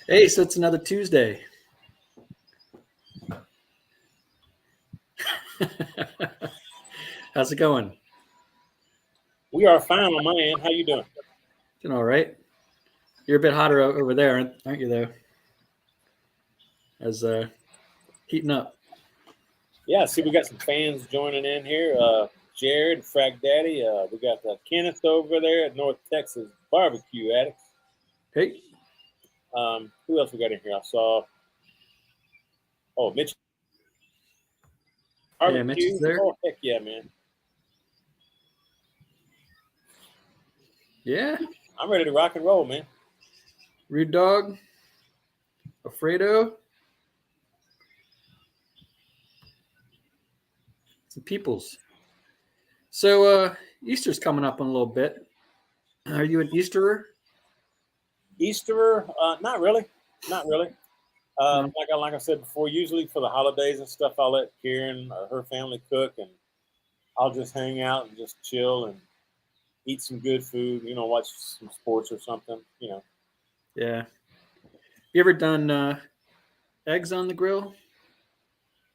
Hey, so it's another Tuesday. How's it going? We are fine on my end. How you doing? Doing all right. You're a bit hotter over there, aren't you, though? As heating up. Yeah, see, we got some fans joining in here. Jared, Frack Daddy. We got Kenneth over there at North Texas Barbecue Addicts. Hey. Who else we got in here? I saw. Oh, Mitch. Barbecue. Yeah, Mitch is there. Oh, heck yeah, man. Yeah. I'm ready to rock and roll, man. Rude Dog. Alfredo. Some peoples. So Easter's coming up in a little bit. Are you an Easterer? Easterer? Not really. Not really. Like I said before, usually for the holidays and stuff, I'll let Karen or her family cook, and I'll just hang out and just chill and eat some good food. Watch some sports or something. Yeah. You ever done eggs on the grill?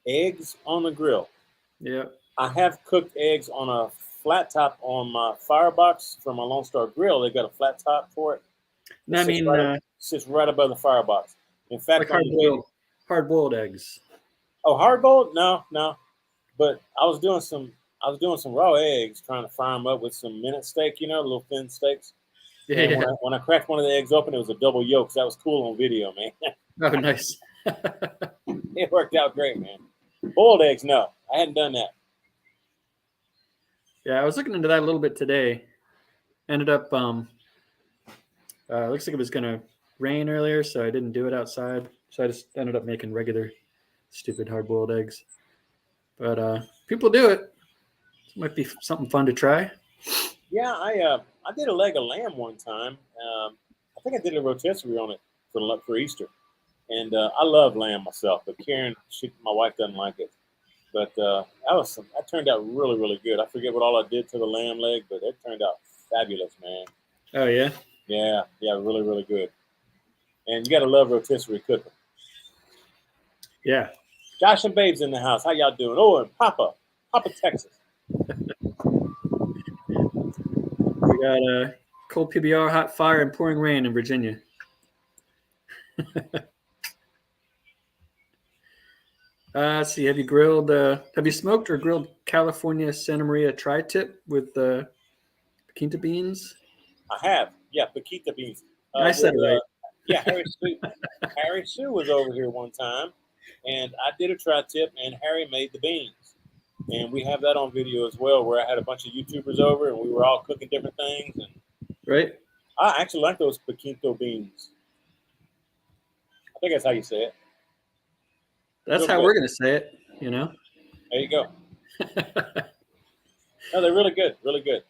Eggs on the grill. Yeah. I have cooked eggs on a flat top on my firebox from my Lone Star Grill. They got a flat top for it. No, I mean, sits right above the firebox. In fact, like hard-boiled eggs. Oh, hard boiled? No. But I was doing some raw eggs, trying to fry them up with some minute steak, little thin steaks. Yeah. And when I cracked one of the eggs open, it was a double yolk. So that was cool on video, man. Oh, nice. It worked out great, man. Boiled eggs, no, I hadn't done that. Yeah, I was looking into that a little bit today. Ended up, looks like it was going to rain earlier, so I didn't do it outside. So I just ended up making regular stupid hard-boiled eggs. But people do it. It might be something fun to try. Yeah, I did a leg of lamb one time. I think I did a rotisserie on it for Easter. And I love lamb myself, but Karen, my wife, doesn't like it. But that turned out really, really good. I forget what all I did to the lamb leg, but it turned out fabulous, man. Oh, yeah? Yeah, really, really good. And you got to love rotisserie cooking. Yeah. Josh and Babe's in the house. How y'all doing? Oh, and Papa, Texas. We got a cold PBR, hot fire, and pouring rain in Virginia. Let's see. Have you smoked or grilled California Santa Maria tri-tip with Quinta beans? I have. Yeah, Paquita beans. I said it right. Yeah, Harry Sue was over here one time, and I did a tri-tip, and Harry made the beans. And we have that on video as well, where I had a bunch of YouTubers over, and we were all cooking different things. And right. I actually like those Paquito beans. I think that's how you say it. That's how we're going to say it, There you go. No, they're really good. Really good.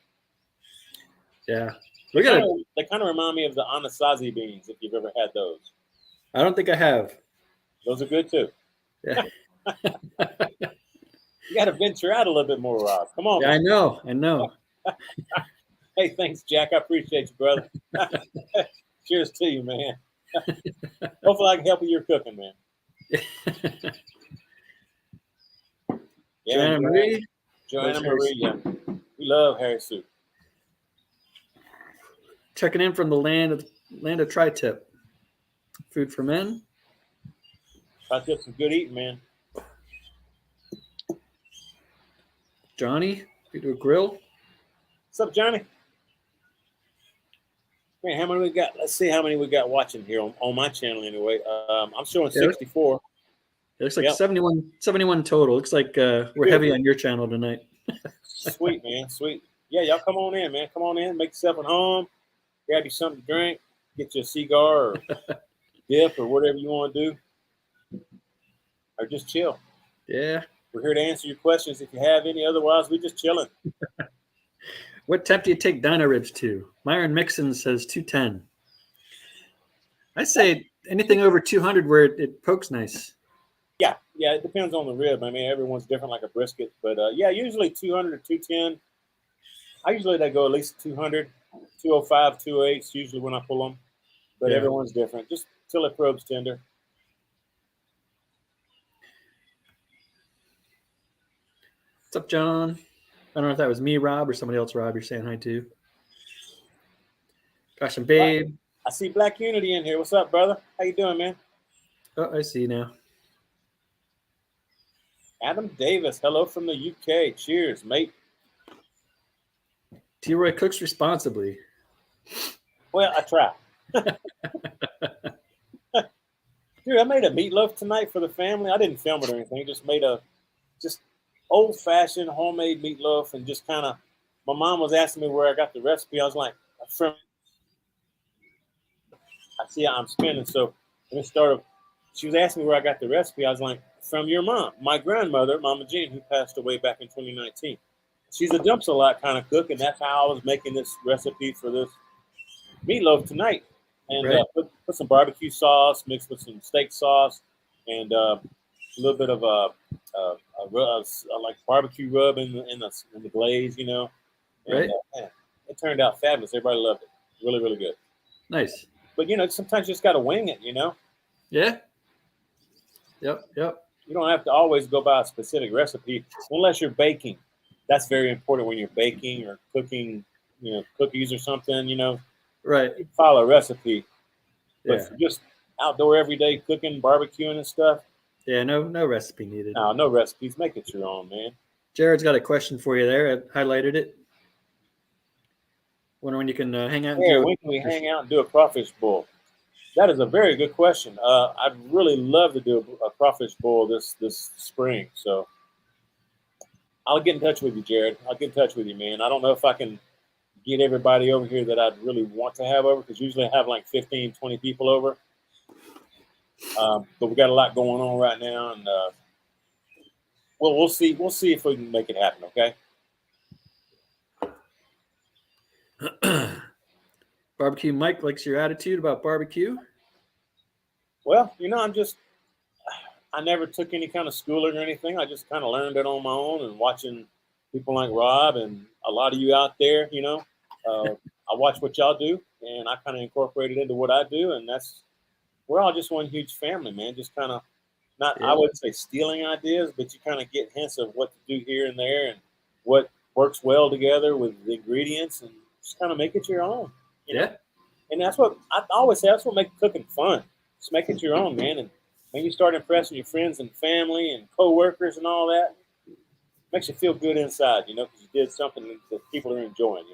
Yeah. They kind of remind me of the Anasazi beans, if you've ever had those. I don't think I have. Those are good, too. Yeah. You got to venture out a little bit more, Rob. Come on. Yeah, I know. Hey, thanks, Jack. I appreciate you, brother. Cheers to you, man. Hopefully I can help with your cooking, man. Yeah, Joanna Marie, yeah. We love Harry Soup. Checking in from the land of tri-tip. Food for men. Tri-tip's some good eating, man. Johnny, we do a grill. What's up, Johnny? Man, how many we got? Let's see how many we got watching here on my channel anyway. I'm showing 64. It looks like 71 total. Looks like we're heavy on your channel tonight. Sweet, man. Sweet. Yeah, y'all come on in, man. Come on in. Make yourself at home. Grab you something to drink. Get you a cigar or dip or whatever you want to do. Or just chill. Yeah. We're here to answer your questions if you have any. Otherwise, we're just chilling. What temp do you take dino ribs to? Myron Mixon says 210. I say anything over 200 where it pokes nice. Yeah, it depends on the rib. I mean, everyone's different, like a brisket, but yeah, usually 200 to 210. I usually they go at least 200, 205, 208 is usually when I pull them, but Yeah. everyone's different. Just till it probes tender. What's up, John? I don't know if that was me, Rob, or somebody else, Rob, you're saying hi to. Gosh, and Babe. I see Black Unity in here. What's up, brother? How you doing, man? Oh, I see now. Adam Davis, hello from the UK. Cheers, mate. T-Roy cooks responsibly. Well, I try. Dude, I made a meatloaf tonight for the family. I didn't film it or anything. Just made a old-fashioned homemade meatloaf, and just kind of. My mom was asking me where I got the recipe. I was like, from. I see how I'm spinning. So when it started, she was asking me where I got the recipe. I was like, from your mom, my grandmother, Mama Jean, who passed away back in 2019. She's a dumps a lot kind of cook, and that's how I was making this recipe for this meatloaf tonight. And Right. put some barbecue sauce mixed with some steak sauce, and a little bit of like barbecue rub in the glaze, you know. And, Right. man, it turned out fabulous. Everybody loved it. Really, really good. Nice. But sometimes you just got to wing it, Yeah. Yep. You don't have to always go by a specific recipe unless you're baking. That's very important when you're baking or cooking, cookies or something, Right. You follow a recipe. But Yeah. if you're just outdoor every day cooking, barbecuing and stuff, Yeah. No recipe needed. no recipes. Make it your own, man. Jared's got a question for you there. I highlighted it. Wonder when you can hang out and Yeah, do when can we hang out and do a crawfish bowl? That is a very good question. I'd really love to do a crawfish bowl this spring. So I'll get in touch with you, Jared. I'll get in touch with you, man. I don't know if I can get everybody over here that I'd really want to have over, because usually I have like 15, 20 people over. But we got a lot going on right now, and we'll see. We'll see if we can make it happen. Okay. Barbecue Mike likes your attitude about barbecue. Well, I never took any kind of schooling or anything. I just kind of learned it on my own, and watching people like Rob and a lot of you out there. I watch what y'all do, and I kind of incorporate it into what I do, and we're all just one huge family, man. Just kind of not, I wouldn't say stealing ideas, but you kind of get hints of what to do here and there, and what works well together with the ingredients, and just kind of make it your own. Yeah. And that's what I always say. That's what makes cooking fun. Just make it your own, man. And when you start impressing your friends and family and coworkers and all that, it makes you feel good inside, because you did something that people are enjoying,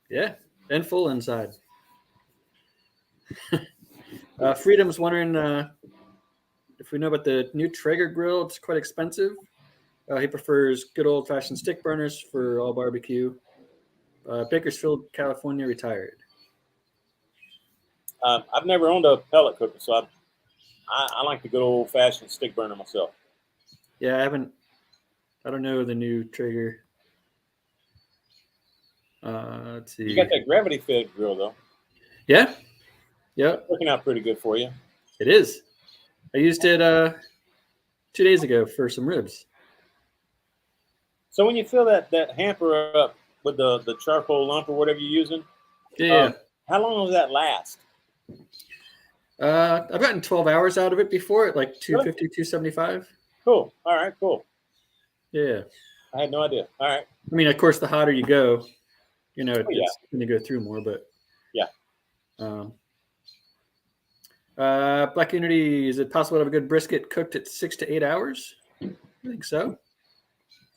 Yeah. And full inside. Freedom's wondering if we know about the new Traeger grill. It's quite expensive. He prefers good old-fashioned stick burners for all barbecue. Bakersfield, California, retired. I've never owned a pellet cooker, so I like the good old-fashioned stick burner myself. Yeah, I don't know the new Traeger. Let's see. You got that gravity-fed grill, though. Yeah. Yep. It's working out pretty good for you. It is. I used it 2 days ago for some ribs. So when you fill that hamper up with the charcoal lump or whatever you're using, Yeah. how long does that last? I've gotten 12 hours out of it before at like 250, 275. Cool. All right, cool. Yeah. I had no idea. All right. I mean, of course, the hotter you go, it's going to go through more, but yeah. Black Unity, is it possible to have a good brisket cooked at 6 to 8 hours? I think so.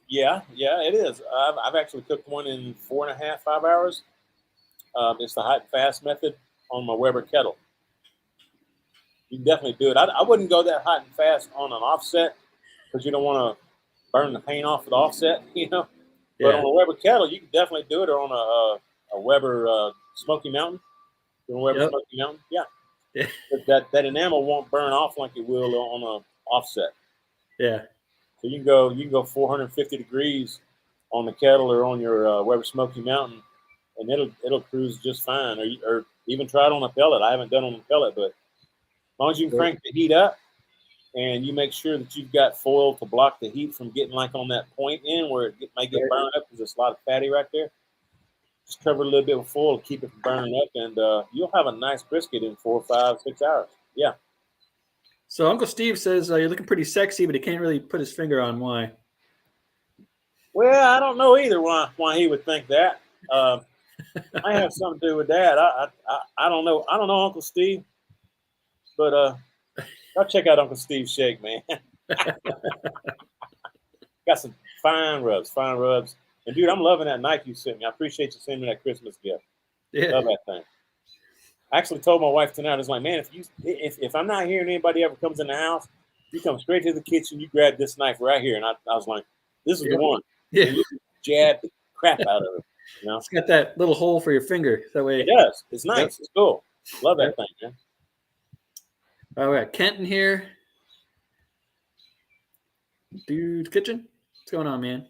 Yeah, it is. I've actually cooked one in 4.5, 5 hours. It's the hot and fast method on my Weber kettle. You can definitely do it. I wouldn't go that hot and fast on an offset, because you don't want to burn the paint off of the offset, But Yeah. on a Weber kettle, you can definitely do it, or on a Weber Smoky Mountain. Weber Smoky Mountain, yeah. But that enamel won't burn off like it will on a offset. Yeah. So you can go 450 degrees on the kettle or on your Weber Smoky Mountain, and it'll cruise just fine. Or even try it on a pellet. I haven't done it on a pellet, but as long as you can crank the heat up and you make sure that you've got foil to block the heat from getting like on that point in where it might get burned up because there's a lot of fatty right there. Just cover it a little bit with foil to keep it from burning up, and you'll have a nice brisket in 4, 5, 6 hours. Yeah. So Uncle Steve says you're looking pretty sexy, but he can't really put his finger on why. Well, I don't know either why he would think that. I have something to do with that. I don't know. I don't know Uncle Steve, but I'll check out Uncle Steve's shake, man. Got some fine rubs. And dude, I'm loving that knife you sent me. I appreciate you sending me that Christmas gift. Yeah. Love that thing. I actually told my wife tonight, I was like, man, if I'm not here and anybody ever comes in the house, you come straight to the kitchen, you grab this knife right here. And I was like, this is the one. Yeah. And you jab the crap out of it. You know? It's got that little hole for your finger. That way. It does. It's nice. Yep. It's cool. Love that thing, man. All right. Kent in here. Dude's Kitchen. What's going on, man?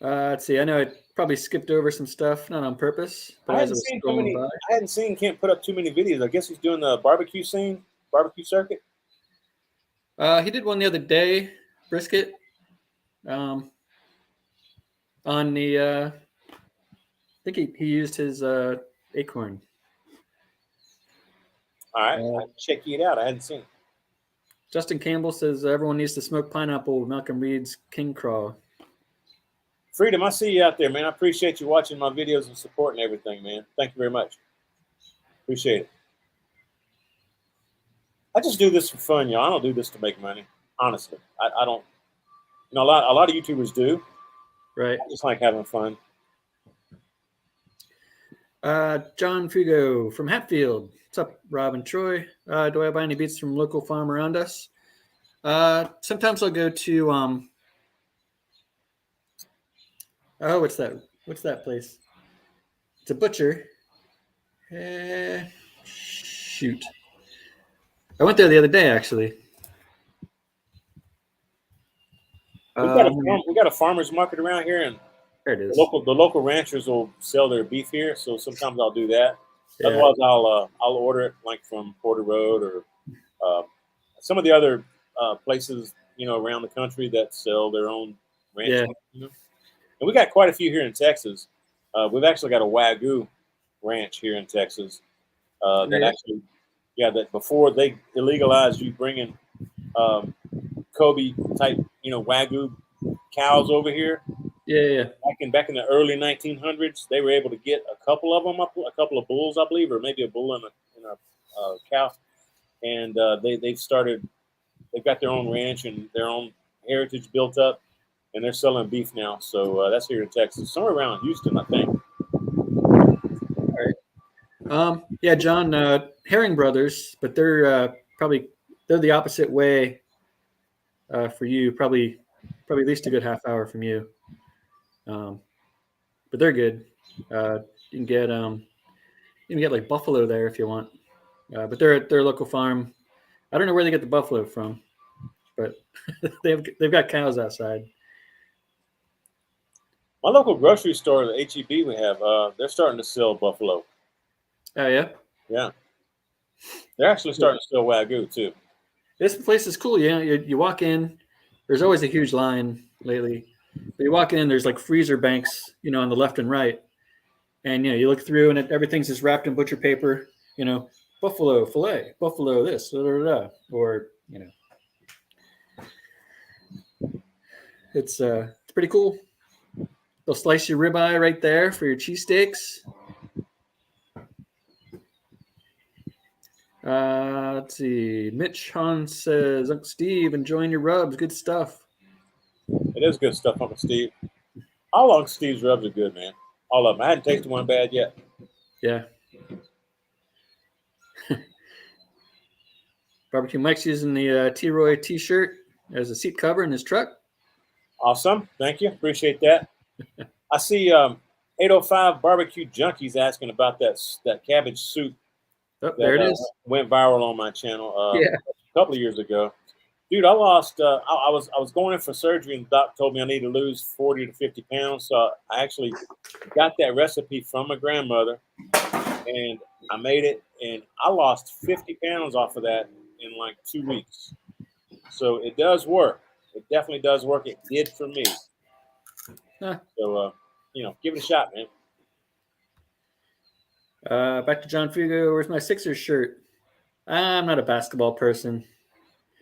Let's see. I know I probably skipped over some stuff, not on purpose. But I hadn't seen Kent put up too many videos. I guess he's doing the barbecue circuit. He did one the other day, brisket. On the, I think he used his acorn. All right, I'll check it out. I hadn't seen it. Justin Campbell says everyone needs to smoke pineapple with Malcolm Reed's King Craw. Freedom, I see you out there, man. I appreciate you watching my videos and supporting everything, man. Thank you very much. Appreciate it. I just do this for fun, y'all. I don't do this to make money, honestly. I don't. You know, a lot of YouTubers do. Right. I just like having fun. John Fugo from Hatfield. What's up, Rob and Troy? Do I buy any beets from local farm around us? Sometimes I'll go to what's that place? It's a butcher. Shoot. I went there the other day, actually. We got a farmer's market around here, and there it is. The local ranchers will sell their beef here, so sometimes I'll do that. Yeah. Otherwise, I'll order it like from Porter Road or some of the other places, you know, around the country that sell their own ranch. Yeah. You know? And we got quite a few here in Texas. We've actually got a Wagyu ranch here in Texas that before they illegalized you bringing Kobe type, you know, Wagyu cows over here. Yeah. Back in the early 1900s, they were able to get a couple of them, a couple of bulls, I believe, or maybe a bull and a cow. And they've got their own ranch and their own heritage built up, and they're selling beef now. So that's here in Texas, somewhere around Houston, I think. All right. Yeah, John, Herring Brothers, but they're the opposite way for you. Probably at least a good half hour from you. But they're good. You can get like buffalo there if you want. But they're a local farm. I don't know where they get the buffalo from, but they've got cows outside. My local grocery store, the HEB we have, they're starting to sell buffalo. Oh yeah. Yeah. They're actually starting to sell Wagyu too. This place is cool. Yeah, you walk in. There's always a huge line lately. But you walk in, there's like freezer banks, you know, on the left and right. And, you know, you look through and everything's just wrapped in butcher paper, you know, buffalo fillet, buffalo this, or, you know. It's pretty cool. They'll slice your ribeye right there for your cheesesteaks. Let's see. Mitch Hahn says, Uncle Steve, enjoying your rubs. Good stuff. It is good stuff, Uncle Steve. All Uncle Steve's rubs are good, man. All of them. I hadn't tasted one bad yet. Yeah. Barbecue Mike's using the T-Roy T-shirt as a seat cover in his truck. Awesome. Thank you. Appreciate that. I see 805 Barbecue Junkies asking about that cabbage soup. Oh, there it is. Went viral on my channel a couple of years ago. Dude, I lost. I was going in for surgery, and the doc told me I need to lose 40 to 50 pounds. So I actually got that recipe from my grandmother, and I made it, and I lost 50 pounds off of that in like 2 weeks. So it does work. It definitely does work. It did for me. Huh. So give it a shot, man. Back to John Fugo. Where's my Sixers shirt? I'm not a basketball person.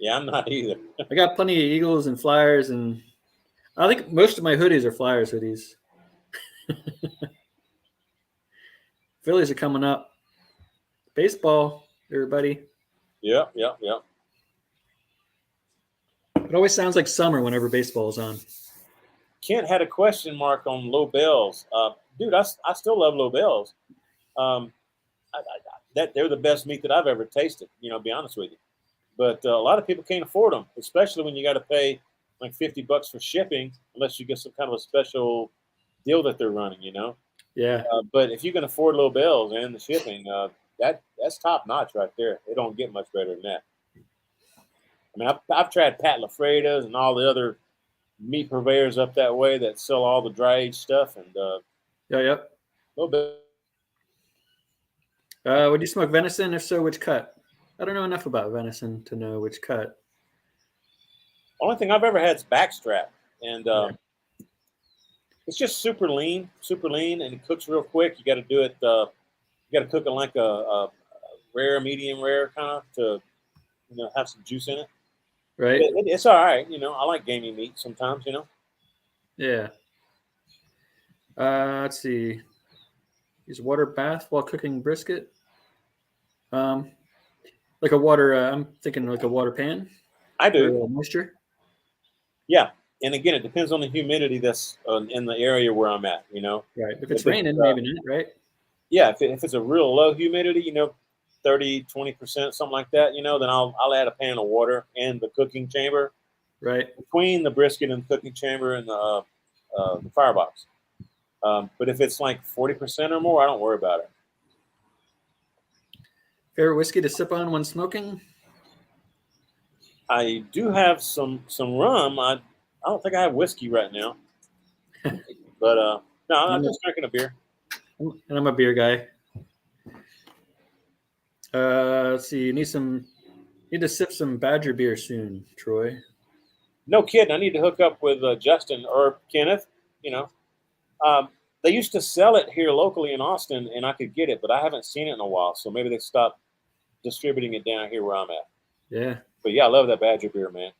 Yeah, I'm not either. I got plenty of Eagles and Flyers, and I think most of my hoodies are Flyers hoodies. Phillies are coming up. Baseball, everybody. Yeah. It always sounds like summer whenever baseball is on. Kent had a question mark on low bells. Dude, I still love low bells. That they're the best meat that I've ever tasted. To be honest with you. But a lot of people can't afford them, especially when you got to pay like $50 for shipping, unless you get some kind of a special deal that they're running. Yeah. But if you can afford low bells and the shipping, that's top notch right there. It don't get much better than that. I mean, I've tried Pat LaFreda's and all the other meat purveyors up that way that sell all the dry aged stuff, and Yep. low bell. Would you smoke venison? If so, which cut? I don't know enough about venison to know which cut. Only thing I've ever had is backstrap, and it's just super lean, and it cooks real quick. You got to do it. You got to cook it like a rare, medium rare kind of to have some juice in it. Right. It's all right. I like gamey meat sometimes. Yeah. Let's see. Use water bath while cooking brisket. Like a water. I'm thinking like a water pan. I do. For moisture. Yeah, and again, it depends on the humidity that's in the area where I'm at. Right. If it's raining, maybe not. Right. Yeah, if it's a real low humidity, 30, 20%, something like that, then I'll add a pan of water and the cooking chamber. Right. Between the brisket and the cooking chamber and the firebox. But if it's like 40% or more, I don't worry about it. Favorite whiskey to sip on when smoking? I do have some rum. I don't think I have whiskey right now. But no, I'm just drinking a beer. And I'm a beer guy. Let's see. You need to sip some Badger beer soon, Troy. No kidding. I need to hook up with Justin or Kenneth. They used to sell it here locally in Austin, and I could get it, but I haven't seen it in a while. So maybe they stopped distributing it down here where I'm at. Yeah. But yeah, I love that Badger beer, man.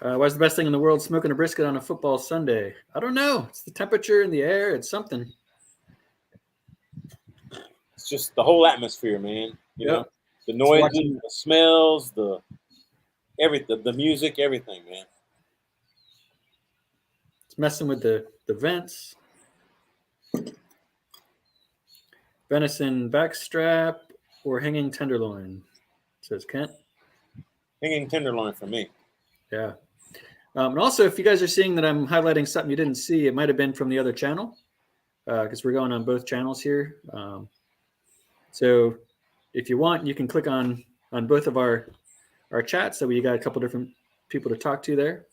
What's the best thing in the world? Smoking a brisket on a football Sunday. I don't know. It's the temperature in the air. It's something. It's just the whole atmosphere, man. You know, the noises, the smells, the everything, the music, everything, man. It's messing with the vents. Venison backstrap or hanging tenderloin, says Kent. Hanging tenderloin for me. Yeah. And also, if you guys are seeing that I'm highlighting something you didn't see, it might have been from the other channel because we're going on both channels here. So if you want, you can click on both of our chats. So we got a couple different people to talk to there.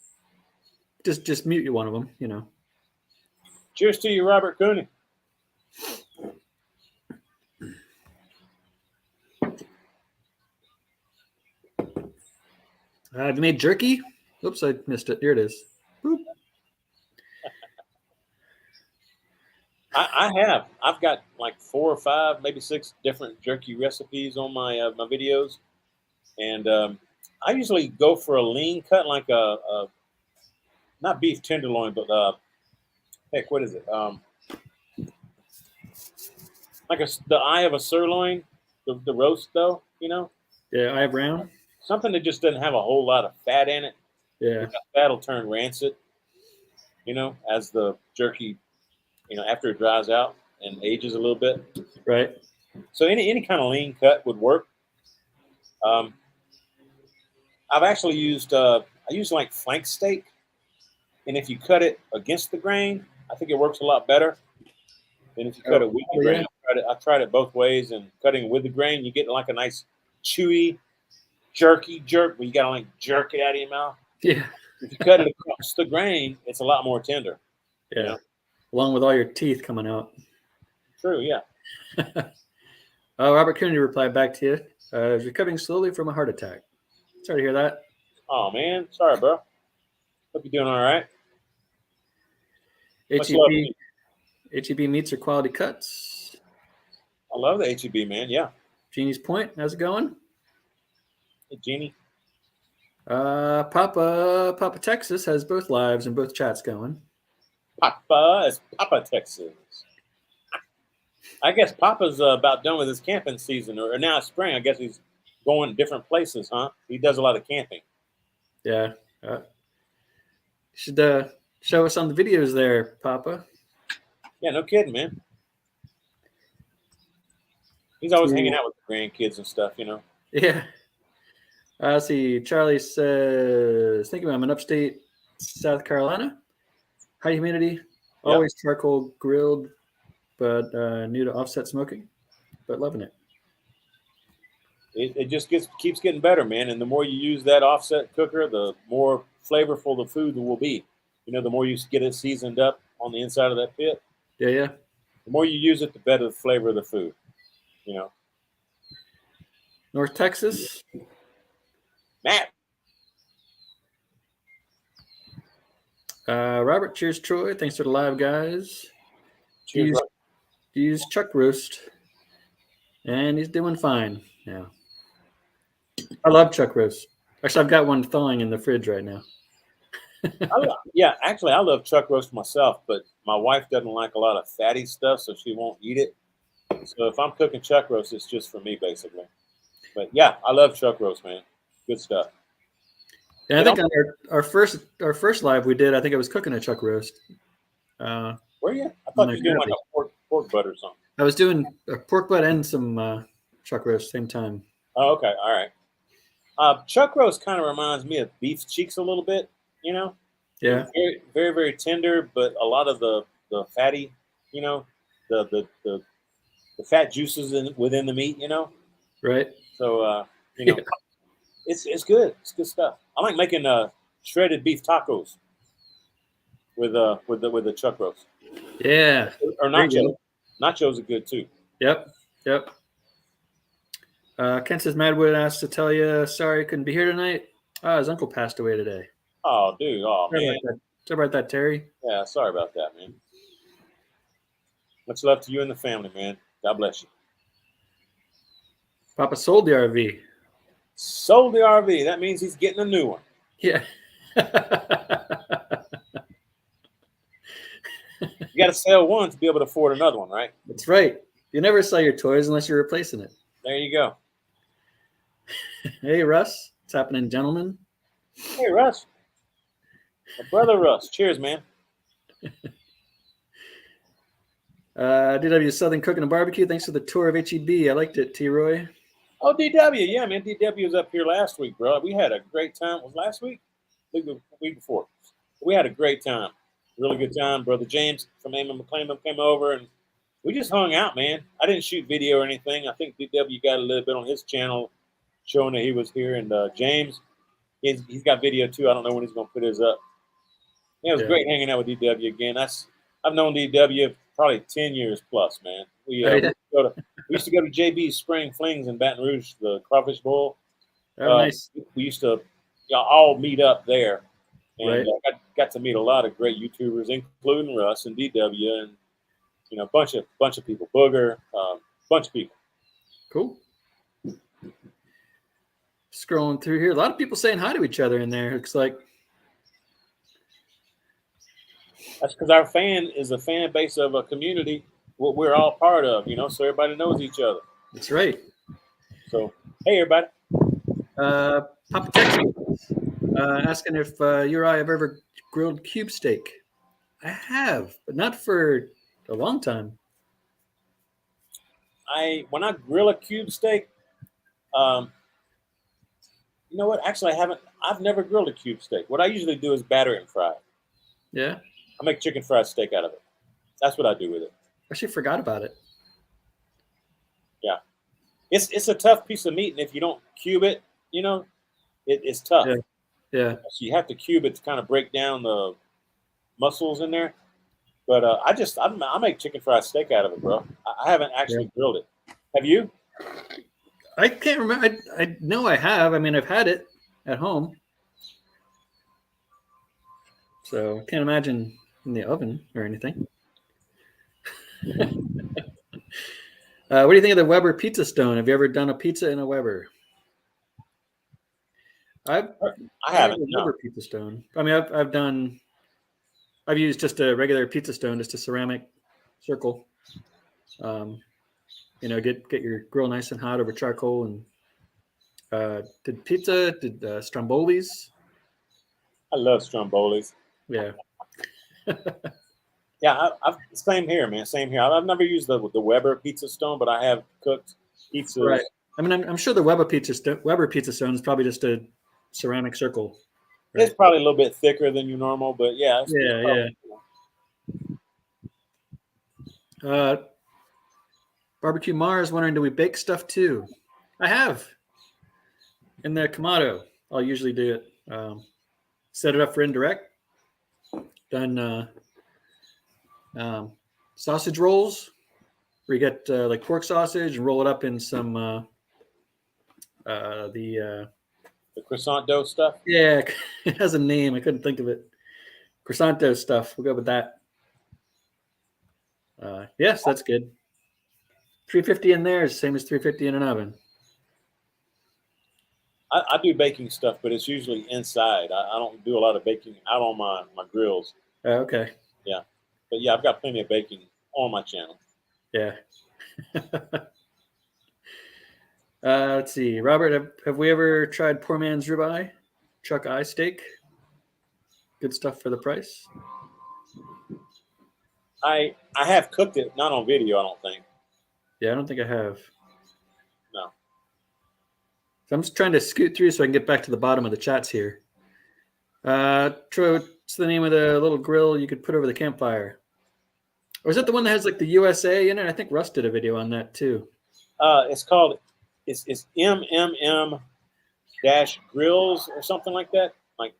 Just mute one of them, Cheers to you, Robert Cooney. Have you made jerky? Oops, I missed it. Here it is. Boop. I have. I've got like 4 or 5, maybe 6 different jerky recipes on my my videos, and I usually go for a lean cut, like a not beef tenderloin, but heck, what is it? Like the eye of a sirloin, the roast though, Yeah, I have round. Something that just doesn't have a whole lot of fat in it. Yeah. That'll turn rancid, as the jerky, after it dries out and ages a little bit. Right. So any kind of lean cut would work. I've actually used I use like flank steak, and if you cut it against the grain, I think it works a lot better than if you cut it with the grain. I've tried it both ways, and cutting with the grain, you get like a nice chewy, jerky jerk, where you gotta like jerk it out of your mouth. Yeah. If you cut it across the grain, it's a lot more tender. Yeah. You know? Along with all your teeth coming out. True, yeah. Robert Kennedy replied back to you. Is recovering slowly from a heart attack. Sorry to hear that. Oh man, sorry, bro. Hope you're doing all right. Much love to you. HEB meats are quality cuts. I love the HEB, man. Yeah. Jeannie's Point, how's it going? Hey, Jeannie. Papa Texas has both lives and both chats going. Papa is Papa Texas. I guess Papa's about done with his camping season, or now it's spring. I guess he's going different places, huh? He does a lot of camping. Yeah. Should show us on the videos there, Papa. Yeah, no kidding, man. He's always hanging out with the grandkids and stuff, you know. Yeah. I see. Charlie says, thinking I'm in upstate South Carolina. High humidity, always charcoal grilled, but new to offset smoking, but loving it. It just keeps getting better, man. And the more you use that offset cooker, the more flavorful the food will be. You know, the more you get it seasoned up on the inside of that pit. Yeah. The more you use it, the better the flavor of the food. You know. North Texas. Matt. Robert, cheers, Troy. Thanks for the live, guys. Cheers. Use chuck roast, and he's doing fine now. I love chuck roast. Actually, I've got one thawing in the fridge right now. Actually, I love chuck roast myself, but my wife doesn't like a lot of fatty stuff, so she won't eat it. So if I'm cooking chuck roast, it's just for me, basically. But yeah, I love chuck roast, man. Good stuff. Yeah, I think on our first live we did, I think I was cooking a chuck roast. Were you? I thought you were doing like a pork butt or something. I was doing a pork butt and some chuck roast same time. Oh, okay. All right. Chuck roast kind of reminds me of beef cheeks a little bit, you know? Yeah. Very, very, very tender, but a lot of the fatty, you know, the fat juices within the meat, you know? Right. So, you know, it's good. It's good stuff. I like making shredded beef tacos with the chuck roast. Yeah. Or nachos. Nachos are good too. Yep. Ken says Madwood asked to tell you, sorry, couldn't be here tonight. His uncle passed away today. Oh, dude. Oh, man. Sorry about that, Terry. Yeah, sorry about that, man. Much love to you and the family, man. God bless you. Papa sold the RV. Sold the RV. That means he's getting a new one. Yeah. You got to sell one to be able to afford another one, right? That's right. You never sell your toys unless you're replacing it. There you go. Hey, Russ. What's happening, gentlemen? Hey, Russ. My brother Russ. Cheers, man. DW Southern Cooking and Barbecue. Thanks for the tour of HEB. I liked it, T-Roy. Oh, DW. Yeah, man. DW was up here last week, bro. We had a great time. Was last week? The week before. We had a great time. Really good time. Brother James from Amon McClaimon came over, and we just hung out, man. I didn't shoot video or anything. I think DW got a little bit on his channel showing that he was here. And James, he's got video, too. I don't know when he's going to put his up. Yeah, it was great hanging out with DW again. I've known DW probably 10 years plus, man. We used to go to JB's Spring Flings in Baton Rouge, the crawfish bowl. Oh, nice. We used to all meet up there. And Right. got to meet a lot of great YouTubers, including Russ and DW, and a bunch of people, Booger, bunch of people. Cool. Scrolling through here, a lot of people saying hi to each other in there. Looks like that's because our fan is a fan base of a community what we're all part of, so everybody knows each other. That's right. So hey, everybody. Papa Texas asking if you or I have ever grilled cube steak. I have, but not for a long time. When I grill a cube steak, you know what? Actually, I haven't. I've never grilled a cube steak. What I usually do is batter it and fry it. Yeah. I make chicken fried steak out of it. That's what I do with it. I actually forgot about it. Yeah. It's a tough piece of meat, and if you don't cube it, you know, it's tough. Yeah. Yeah. So you have to cube it to kind of break down the muscles in there. But I make chicken fried steak out of it, bro. I haven't Yeah. actually grilled it. Have you? I can't remember. I know I have. I mean, I've had it at home. So I can't imagine in the oven or anything. What do you think of the Weber pizza stone? Have you ever done a pizza in a Weber? I've I I have haven't. a No. Weber pizza stone. I mean, I've used just a regular pizza stone, just a ceramic circle. Get your grill nice and hot over charcoal, and did Strombolis. I love strombolis. Yeah. Yeah, same here, man. Same here. I've never used the Weber pizza stone, but I have cooked pizzas. Right. I mean, I'm sure the Weber pizza stone is probably just a ceramic circle. Right? It's probably a little bit thicker than your normal, but yeah. Yeah. Barbecue Mars wondering, do we bake stuff too? I have. In the Kamado, I'll usually do it. Set it up for indirect. Done sausage rolls, where you get like pork sausage and roll it up in some The croissant dough stuff. yeah, it has a name. I couldn't think of it. Croissant dough stuff. We'll go with that. Yes, that's good. 350 in there is the same as 350 in an oven. I do baking stuff, but it's usually inside. I don't do a lot of baking out on my grills. Okay. Yeah, but yeah, I've got plenty of baking on my channel. Yeah. Let's see. Robert, have we ever tried poor man's ribeye? Chuck eye steak? Good stuff for the price. I have cooked it, not on video, I don't think. Yeah, I don't think I have. No. So I'm just trying to scoot through so I can get back to the bottom of the chats here. Troy, what's the name of the little grill you could put over the campfire? Or is that the one that has like the USA in it? I think Russ did a video on that too. It's called it's MMM dash grills or something like that. Like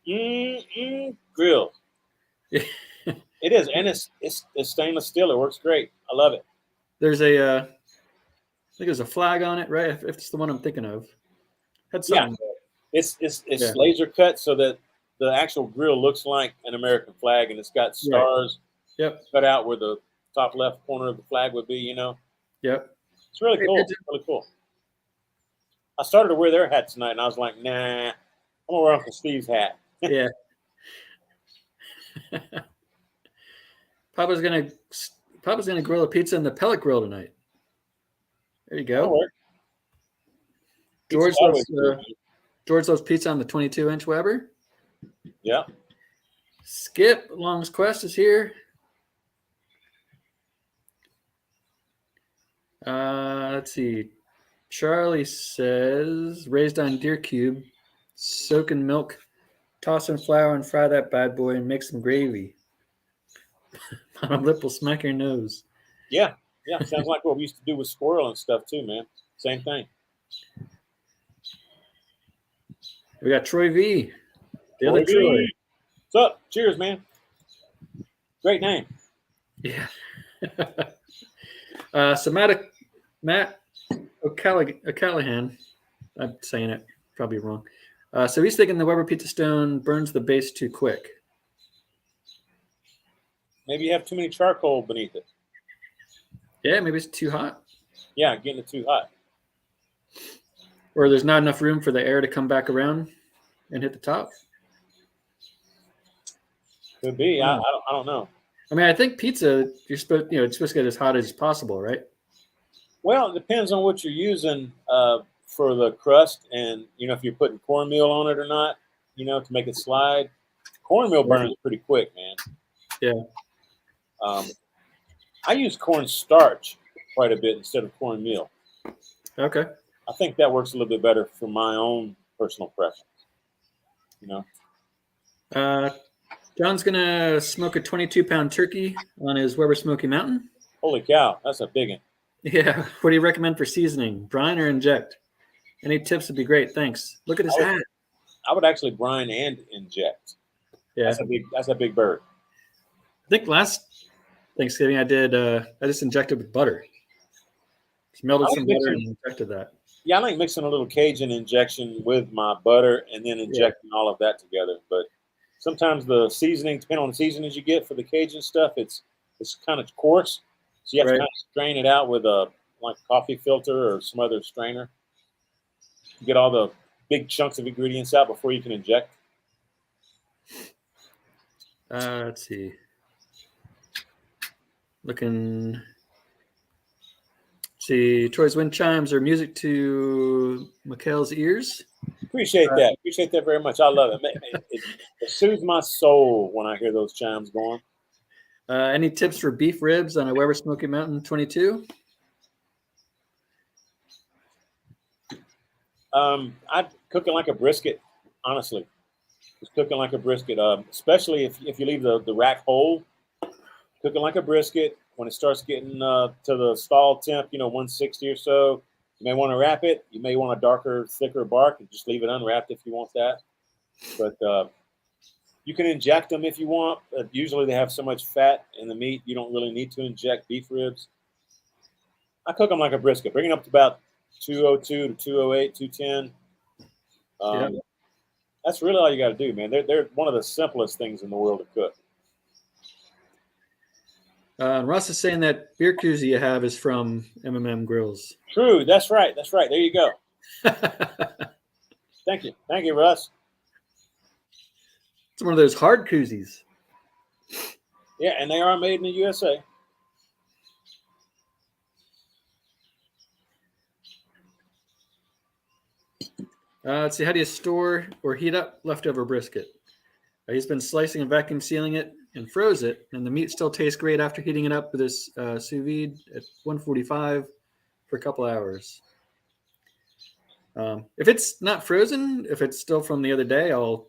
grills. It is, and it's stainless steel. It works great. I love it. There's I think there's a flag on it, right? If it's the one I'm thinking of. Had something. Yeah. It's laser cut so that the actual grill looks like an American flag, and it's got stars cut out where the top left corner of the flag would be. Yep. It's really cool. It's really cool. I started to wear their hat tonight, and I was like, nah, I'm gonna wear Uncle Steve's hat. Yeah. Papa's gonna grill a pizza in the pellet grill tonight. There you go. George loves pizza on the 22-inch Weber. Yeah. Skip Long's Quest is here. Let's see. Charlie says raised on deer cube, soak in milk, toss in flour, and fry that bad boy and make some gravy. Bottom lip will smack your nose. Yeah. Sounds like what we used to do with squirrel and stuff too, man. Same thing. We got Troy V. The other Troy. What's up? Cheers, man. Great name. Yeah. So Matt O'Callahan, I'm saying it probably wrong. So he's thinking the Weber Pizza Stone burns the base too quick. Maybe you have too many charcoal beneath it. Yeah, maybe it's too hot. Yeah, getting it too hot. Or there's not enough room for the air to come back around and hit the top. Could be. I don't know. I mean, I think pizza, it's supposed to get as hot as possible, right? Well, it depends on what you're using for the crust, and if you're putting cornmeal on it or not. To make it slide. Cornmeal burns pretty quick, man. Yeah. I use cornstarch quite a bit instead of cornmeal. Okay. I think that works a little bit better for my own personal preference. John's gonna smoke a 22-pound turkey on his Weber Smoky Mountain. Holy cow, that's a big one. Yeah. What do you recommend for seasoning? Brine or inject? Any tips would be great. Thanks. Look at his hat. I would actually brine and inject. Yeah. That's a big bird. I think last Thanksgiving I just injected with butter. Just melted some butter and injected that. Yeah, I like mixing a little Cajun injection with my butter and then injecting all of that together. But sometimes the seasoning, depending on the seasonings you get for the Cajun stuff, it's kind of coarse. So you have to kind of strain it out with a coffee filter or some other strainer to get all the big chunks of ingredients out before you can inject. Let's see. Looking. See, Troy's wind chimes are music to Mikhail's ears. Appreciate that. Appreciate that very much. I love it. It soothes my soul when I hear those chimes going. Any tips for beef ribs on a Weber Smoky Mountain 22? I'd cook it like a brisket, honestly. Just cooking like a brisket, especially if you leave the rack whole. Cooking like a brisket. When it starts getting to the stall temp, 160 or so, you may want to wrap it. You may want a darker, thicker bark and just leave it unwrapped if you want that. But you can inject them if you want. But usually they have so much fat in the meat, you don't really need to inject beef ribs. I cook them like a brisket, bring it up to about 202 to 208, 210. That's really all you got to do, man. They're one of the simplest things in the world to cook. Russ is saying that beer koozie you have is from Grills. True. That's right. There you go. Thank you, Russ. It's one of those hard koozies. Yeah, and they are made in the USA. Let's see. How do you store or heat up leftover brisket? He's been slicing and vacuum sealing it and froze it, and the meat still tastes great after heating it up with this sous vide at 145 for a couple hours. If it's not frozen, if it's still from the other day, I'll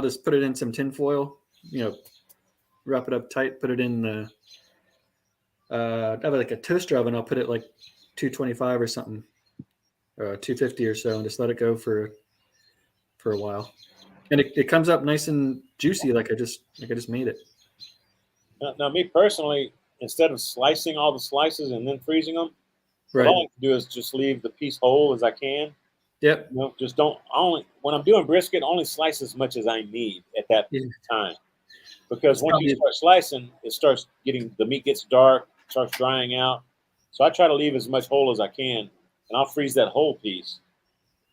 just put it in some tin foil, wrap it up tight, put it in I have like a toaster oven. I'll put it like 225 or something, 250 or so, and just let it go for a while. And it comes up nice and juicy, like I just made it. Now, me personally, instead of slicing all the slices and then freezing them, what I like to do is just leave the piece whole as I can. Yep. Just don't when I'm doing brisket, only slice as much as I need at that time. Because once you start slicing, the meat gets dark, starts drying out. So I try to leave as much whole as I can, and I'll freeze that whole piece.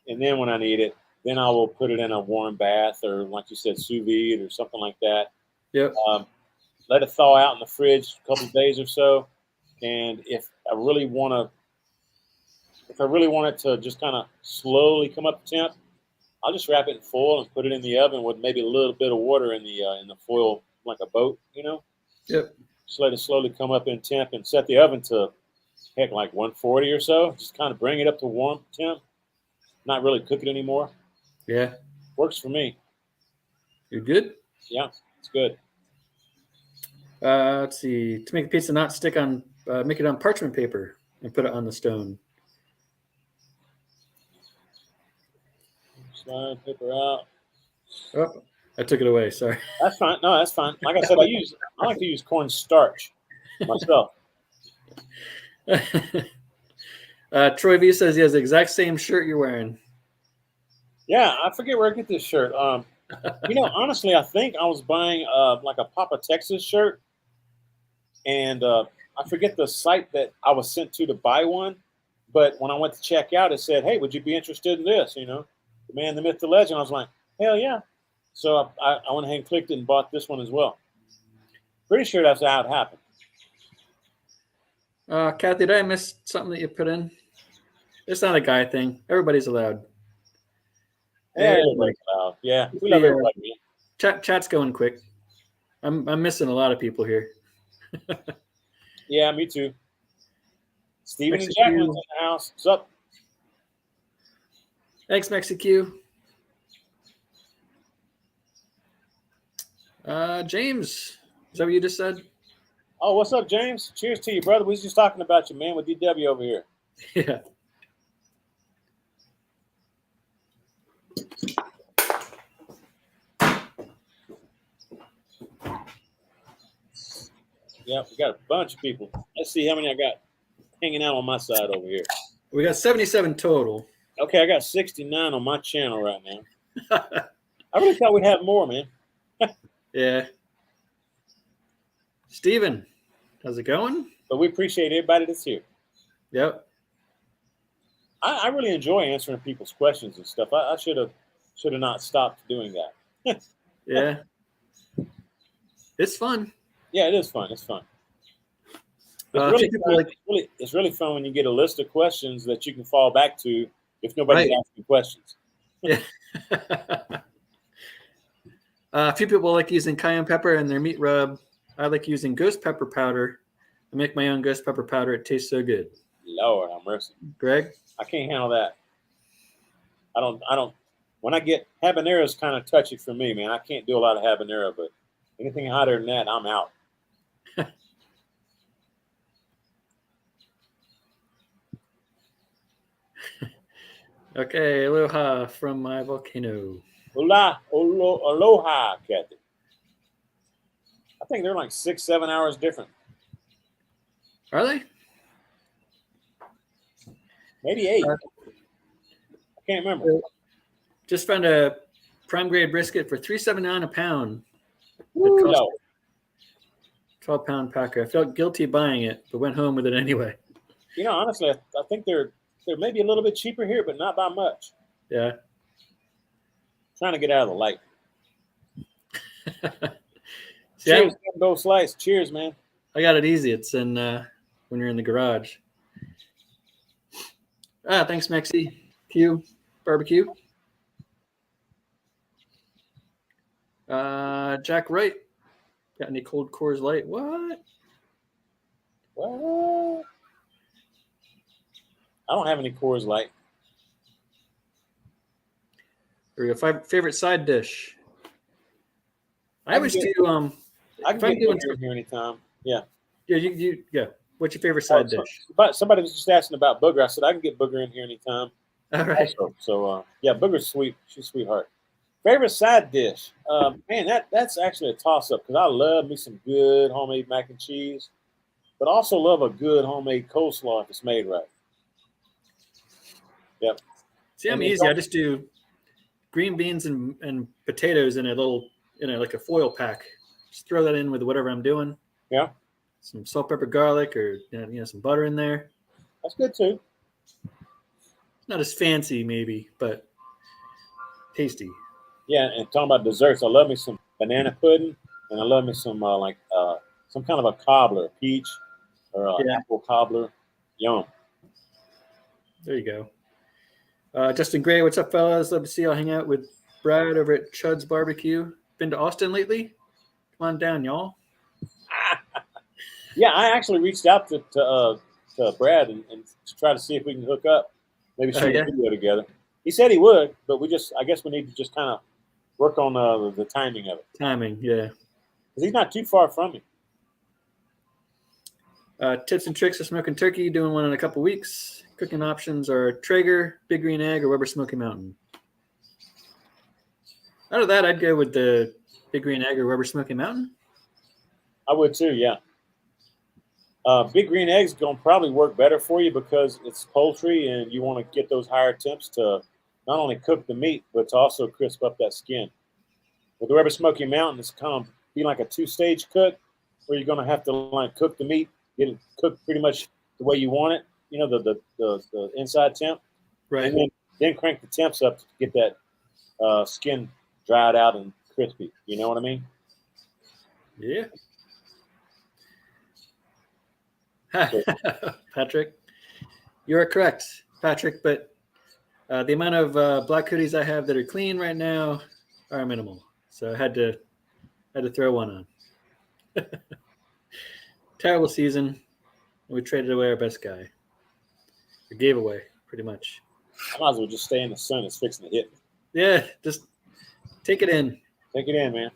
And then when I need it, then I will put it in a warm bath or, like you said, sous vide or something like that. Yep. Let it thaw out in the fridge a couple of days or so. And if I really want it to just kind of slowly come up to temp, I'll just wrap it in foil and put it in the oven with maybe a little bit of water in the foil, like a boat, Yep. Just let it slowly come up in temp and set the oven to like 140 or so. Just kind of bring it up to warm temp. Not really cook it anymore. Yeah. Works for me. You're good? Yeah, it's good. Let's see. To make a pizza not stick on, make it on parchment paper and put it on the stone. Slide paper out. Oh, I took it away. Sorry. That's fine. No, that's fine. Like I said, I like to use cornstarch myself. Troy V says he has the exact same shirt you're wearing. Yeah, I forget where I get this shirt. Honestly, I think I was buying like a Papa Texas shirt, and I forget the site that I was sent to buy one. But when I went to check out, it said, "Hey, would you be interested in this?" The man, the myth, the legend. I was like, "Hell yeah!" So I went ahead and clicked it and bought this one as well. Pretty sure that's how it happened. Kathy, did I miss something that you put in? It's not a guy thing. Everybody's allowed. Everybody's allowed. Yeah, we love everybody. Chat's going quick. I'm missing a lot of people here. Yeah, me too. Steven and Jacqueline's in the house. What's up? Thanks, MexiQ. James, is that what you just said? Oh, what's up, James? Cheers to you, brother. We was just talking about you, man, with DW over here. Yeah. Yeah, we got a bunch of people. Let's see how many I got hanging out on my side over here. We got 77 total. Okay, I got 69 on my channel right now. I really thought we'd have more, man. Yeah. Steven, how's it going? But we appreciate everybody that's here. Yep. I really enjoy answering people's questions and stuff. I should have not stopped doing that. Yeah. It's fun. Yeah, it is fun. It's fun. It's A really few people fun. It's really fun when you get a list of questions that you can fall back to if nobody's Right. asking questions. Yeah. A few people like using cayenne pepper in their meat rub. I like using ghost pepper powder. I make my own ghost pepper powder. It tastes so good. Lord have mercy. Greg? I can't handle that. I don't. When I get habanero's kind of touchy for me, man. I can't do a lot of habanero, but anything hotter than that, I'm out. Okay, aloha from my volcano. Aloha, Kathy. I think they're like 6-7 hours different. Are they? Maybe 8. I can't remember. Just found a prime grade brisket for $3.79 a pound. Woo, no. 12-pound packer. I felt guilty buying it, but went home with it anyway. You know, honestly, I think they're maybe a little bit cheaper here, but not by much. Yeah. Trying to get out of the light. See, Cheers, Go Slice. Cheers, man. I got it easy. It's in when you're in the garage. Thanks, Maxie. Q barbecue. Jack Wright. Got any cold Coors Light? What? What? I don't have any Coors Light. There we go. Favorite side dish. I always do. I can get booger in here anytime. Yeah. Yeah. What's your favorite side dish? But somebody was just asking about booger. I said I can get booger in here anytime. All right. So yeah, booger's sweet. She's a sweetheart. Favorite side dish? Man, that's actually a toss up because I love me some good homemade mac and cheese, but also love a good homemade coleslaw if it's made right. Yep. See, I'm easy. I just do green beans and potatoes in a little, like a foil pack. Just throw that in with whatever I'm doing. Yeah. Some salt, pepper, garlic, or some butter in there. That's good too. It's not as fancy, maybe, but tasty. Yeah, and talking about desserts, I love me some banana pudding, and I love me some some kind of a cobbler, peach or apple cobbler. Yum. There you go. Justin Gray, what's up, fellas? Love to see y'all hang out with Brad over at Chud's Barbecue. Been to Austin lately? Come on down, y'all. Yeah, I actually reached out to Brad and to try to see if we can hook up, maybe shoot a video together. He said he would, but I guess we need to just kind of work on the timing of it. Timing, yeah. Because he's not too far from me. Tips and tricks of smoking turkey, doing one in a couple weeks. Cooking options are Traeger, Big Green Egg, or Weber Smoky Mountain. Out of that, I'd go with the Big Green Egg or Weber Smoky Mountain. I would too, yeah. Big Green Egg's going to probably work better for you because it's poultry and you want to get those higher temps to not only cook the meat, but to also crisp up that skin. With the Weber Smoky Mountain, it's kind of be like a 2-stage cook where you're going to have to like cook the meat, get it cooked pretty much the way you want it, the inside temp. Right. And then crank the temps up to get that skin dried out and crispy. You know what I mean? Yeah. Patrick, you are correct, Patrick, but the amount of black hoodies I have that are clean right now are minimal. So I had to throw one on. Terrible season. We traded away our best guy. We gave away, pretty much. I might as well just stay in the sun. It's fixing to hit me. Yeah, just take it in. Take it in, man.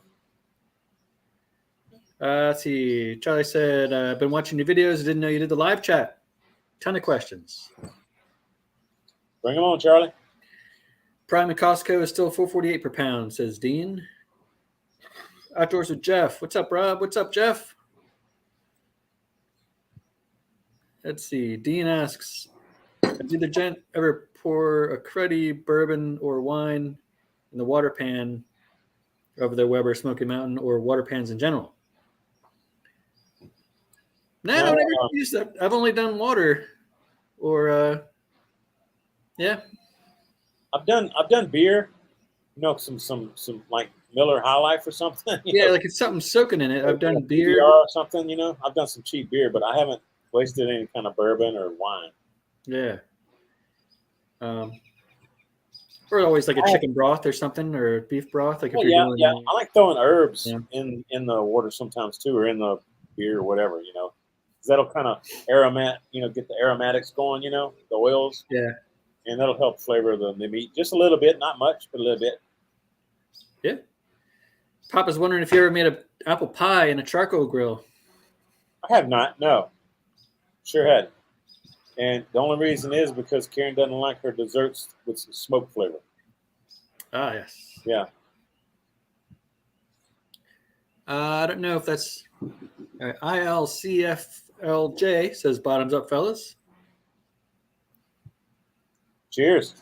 Let's see. Charlie said, I've been watching your videos. I didn't know you did the live chat. Ton of questions. Bring them on, Charlie. Prime at Costco is still $4.48 per pound, says Dean. Outdoors with Jeff. What's up, Rob? What's up, Jeff? Let's see. Dean asks, has either gent ever pour a cruddy bourbon or wine in the water pan of the Weber Smoky Mountain or water pans in general? No, I've never used that. I've only done water or yeah. I've done beer, some like Miller High Life or something. Yeah, like it's something soaking in it. I've done beer or something, I've done some cheap beer, but I haven't wasted any kind of bourbon or wine. Yeah. Or always like a chicken broth or something, or beef broth. Like if you're doing, I like throwing herbs in the water sometimes too, or in the beer or whatever, because that'll kind of get the aromatics going, the oils. Yeah. And that'll help flavor the meat just a little bit, not much, but a little bit. Yeah. Papa's wondering if you ever made an apple pie in a charcoal grill. I have not. No. Sure had. And the only reason is because Karen doesn't like her desserts with some smoke flavor. Ah, yes. Yeah. I don't know if that's ILCFLJ says bottoms up, fellas. Cheers.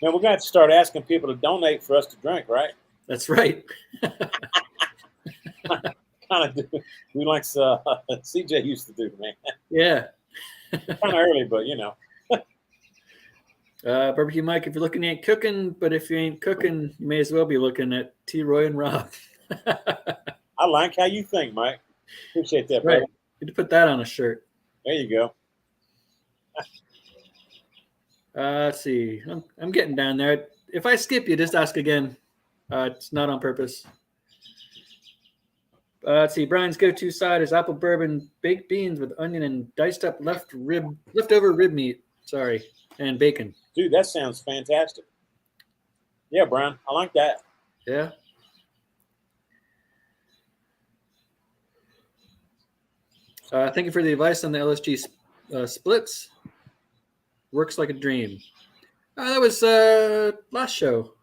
Now we're going to have to start asking people to donate for us to drink, right? That's right. Kind of do. We like CJ used to do, man. Yeah. Kind of early, but Barbecue Mike, if you're looking, you ain't cooking, but if you ain't cooking, you may as well be looking at T. Roy and Rob. I like how you think, Mike. Appreciate that, right. brother. Need to put that on a shirt. There you go. Let's see. I'm getting down there. If I skip you, just ask again. It's not on purpose. Let's see. Brian's go-to side is apple bourbon, baked beans with onion and diced up leftover rib meat. Sorry, and bacon. Dude, that sounds fantastic. Yeah, Brian, I like that. Yeah. Thank you for the advice on the LSG splits. Works like a dream. That was last show.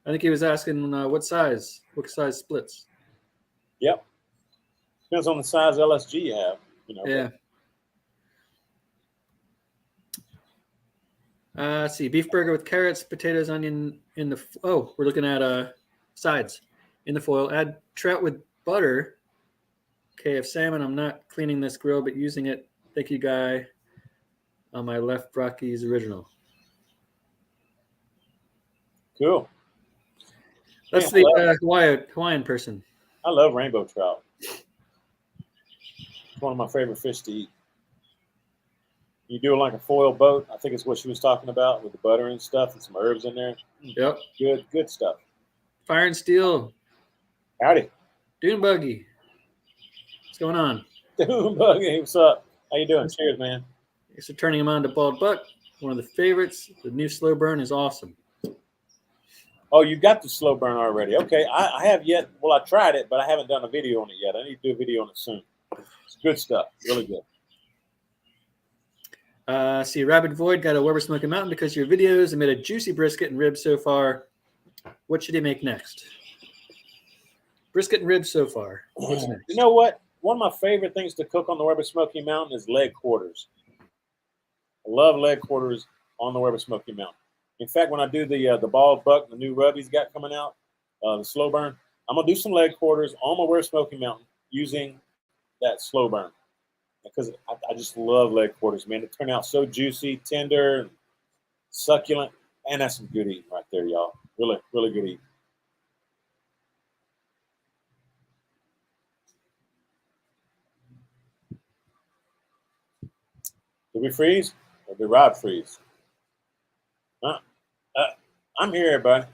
I think he was asking what size splits. Yep. Depends on the size LSG you have. Yeah. Let's see. Beef burger with carrots, potatoes, onion in the. We're looking at sides in the foil. Add trout with butter. Okay, if salmon, I'm not cleaning this grill, but using it. Thank you, guy. On my left, Rocky's original. Cool. That's the Hawaiian person. I love rainbow trout. It's one of my favorite fish to eat. You do it like a foil boat. I think it's what she was talking about with the butter and stuff and some herbs in there. Yep. Good stuff. Fire and Steel. Howdy. Dune Buggy. What's going on? Dune Buggy. What's up? How you doing? Cheers, man. Thanks for turning him on to Bald Buck. One of the favorites. The new slow burn is awesome. Oh, you got the slow burn already. Okay. I have yet. Well, I tried it, but I haven't done a video on it yet. I need to do a video on it soon. It's good stuff. Really good. See, Rabid Void got a Weber Smoky Mountain because of your videos and made a juicy brisket and ribs so far. What should he make next? Brisket and ribs so far. What's next? You know what? One of my favorite things to cook on the Weber Smoky Mountain is leg quarters. I love leg quarters on the Weber Smoky Mountain. In fact, when I do the Bald Buck, the new rub he's got coming out, the slow burn, I'm going to do some leg quarters on my Weber Smoky Mountain using that slow burn. Because I just love leg quarters, man. They turn out so juicy, tender, and succulent. And that's some good eating right there, y'all. Really, really good eating. Did we freeze? Or did Rob freeze? I'm here, everybody.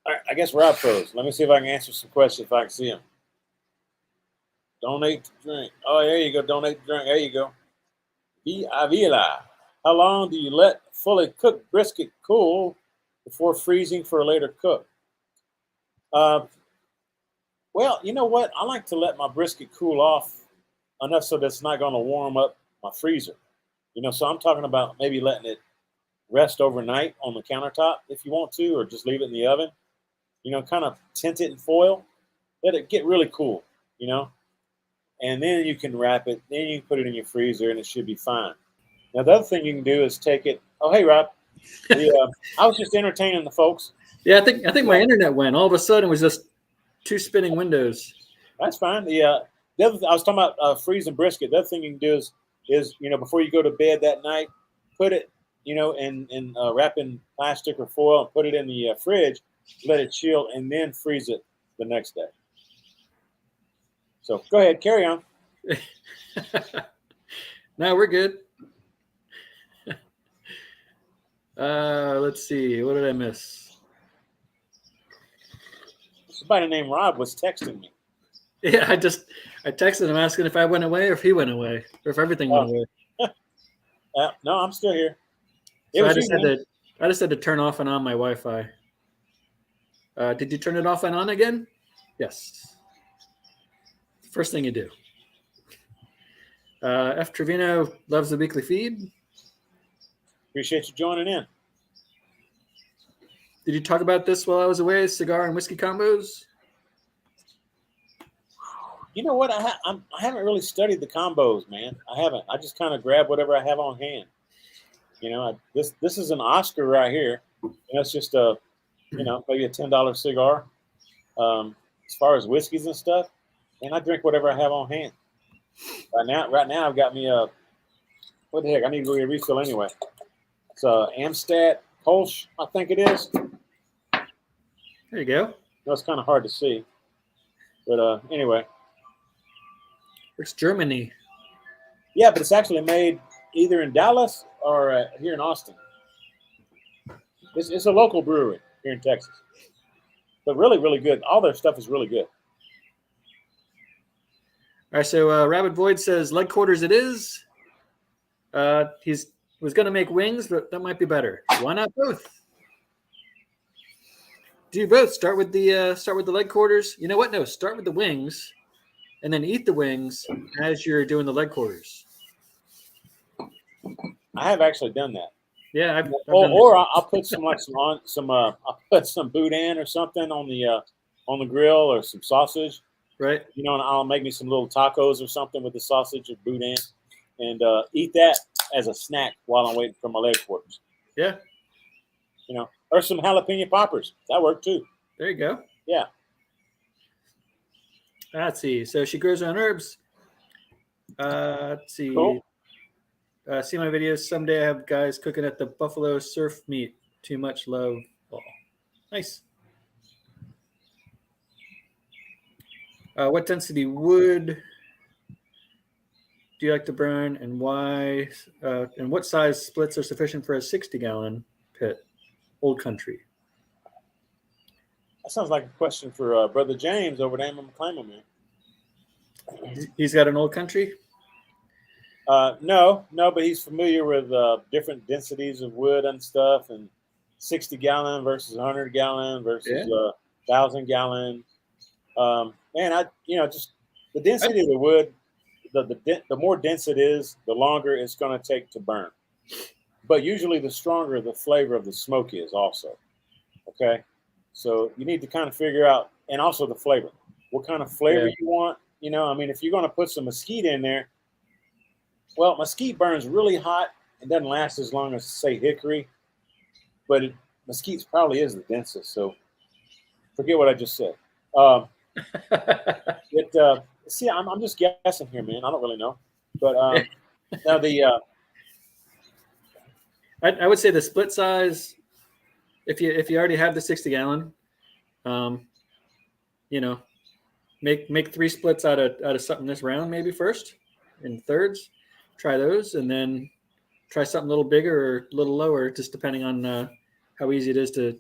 All right, I guess Rob froze. Let me see if I can answer some questions if I can see him. Donate to drink. Oh, there you go. Donate to drink. There you go. Avila. How long do you let fully cooked brisket cool before freezing for a later cook? Well, you know what? I like to let my brisket cool off enough so that it's not going to warm up my freezer. So I'm talking about maybe letting it rest overnight on the countertop if you want to, or just leave it in the oven. Kind of tint it in foil. Let it get really cool, and then you can wrap it. Then you can put it in your freezer, and it should be fine. Now, the other thing you can do is take it. Oh, hey, Rob. I was just entertaining the folks. Yeah, I think my internet went. All of a sudden, it was just two spinning windows. That's fine. The other I was talking about freezing brisket. The other thing you can do is before you go to bed that night, put it in wrap in plastic or foil and put it in the fridge, let it chill, and then freeze it the next day. So go ahead, carry on. No, we're good. Let's see. What did I miss? Somebody named Rob was texting me. Yeah, I texted him asking if I went away or if he went away or if everything went away. No, I'm still here. So I just had to turn off and on my Wi-Fi. Did you turn it off and on again? Yes. First thing you do. F. Trevino loves the weekly feed. Appreciate you joining in. Did you talk about this while I was away? Cigar and whiskey combos? You know what? I haven't really studied the combos, man. I haven't. I just kind of grab whatever I have on hand. This is an Oscar right here. And that's just maybe a $10 cigar. As far as whiskeys and stuff, and I drink whatever I have on hand. Right now I've got me what the heck? I need to go get a refill anyway. It's Amstat Kolsch, I think it is. There you go. No, it's kind of hard to see, but anyway. It's Germany. Yeah, but it's actually made either in Dallas or here in Austin. It's a local brewery here in Texas, but really, really good. All their stuff is really good. All right, so Rabbit Void says leg quarters it is. He was going to make wings, but that might be better. Why not both? Do both. Start with the leg quarters. You know what? No, start with the wings, and then eat the wings as you're doing the leg quarters. I have actually done that. Yeah, I've done I'll put I'll put some boudin or something on the grill or some sausage. Right. And I'll make me some little tacos or something with the sausage or boudin, and eat that as a snack while I'm waiting for my leg quarters. Yeah. Or some jalapeno poppers. That worked too. There you go. Yeah. Let's see. So she grows her own herbs. Let's see. Cool. See my videos. Someday I have guys cooking at the Buffalo Surf Meat. Too much love. Oh, nice. What density wood do you like to burn, and why? And what size splits are sufficient for a 60-gallon pit? Old Country. That sounds like a question for Brother James over there in McClaimon, man. He's got an Old Country? No, but he's familiar with different densities of wood and stuff, and 60-gallon versus 100-gallon versus 1,000-gallon. Man, just the density of the wood, the more dense it is, the longer it's going to take to burn. But usually the stronger the flavor of the smoky is also. Okay? So you need to kind of figure out, and also the flavor. What kind of flavor you want. If you're going to put some mesquite in there, well, mesquite burns really hot and doesn't last as long as, say, hickory. But mesquite probably is the densest, so forget what I just said. See, I'm just guessing here, man. I don't really know. But now I would say the split size, if you already have the 60-gallon, make 3 splits out of something this round maybe first in thirds. Try those, and then try something a little bigger or a little lower, just depending on how easy it is to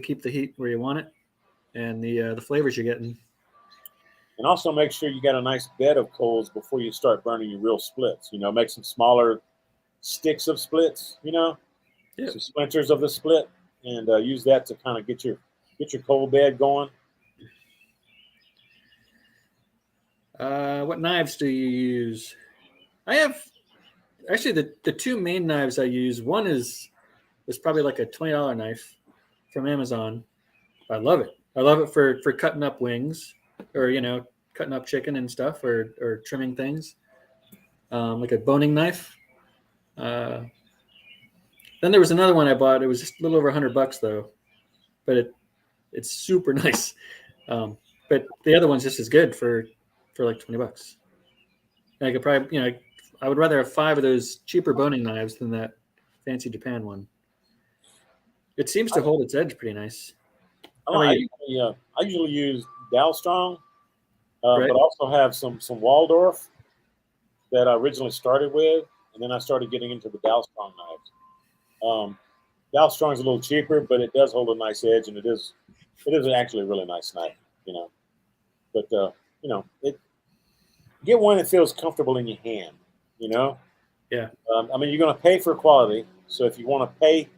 keep the heat where you want it and the flavors you're getting. And also make sure you got a nice bed of coals before you start burning your real splits. Make some smaller sticks of splits, some splinters of the split, and use that to kind of get your coal bed going. What knives do you use? I have actually the 2 main knives I use. One is probably like a $20 knife from Amazon. I love it. I love it for cutting up wings or cutting up chicken and stuff or trimming things, like a boning knife. Then there was another one I bought. It was just a little over $100 though, but it's super nice. But the other one's just as good for like $20. I could probably, I would rather have 5 of those cheaper boning knives than that fancy Japan one. It seems to hold its edge pretty nice. I usually use Dow Strong, Right. but also have some Waldorf that I originally started with, and then I started getting into the Dow Strong knives. Dow Strong is a little cheaper, but it does hold a nice edge, and it is actually a really nice knife, But get one that feels comfortable in your hand, Yeah. You're going to pay for quality, so if you want to pay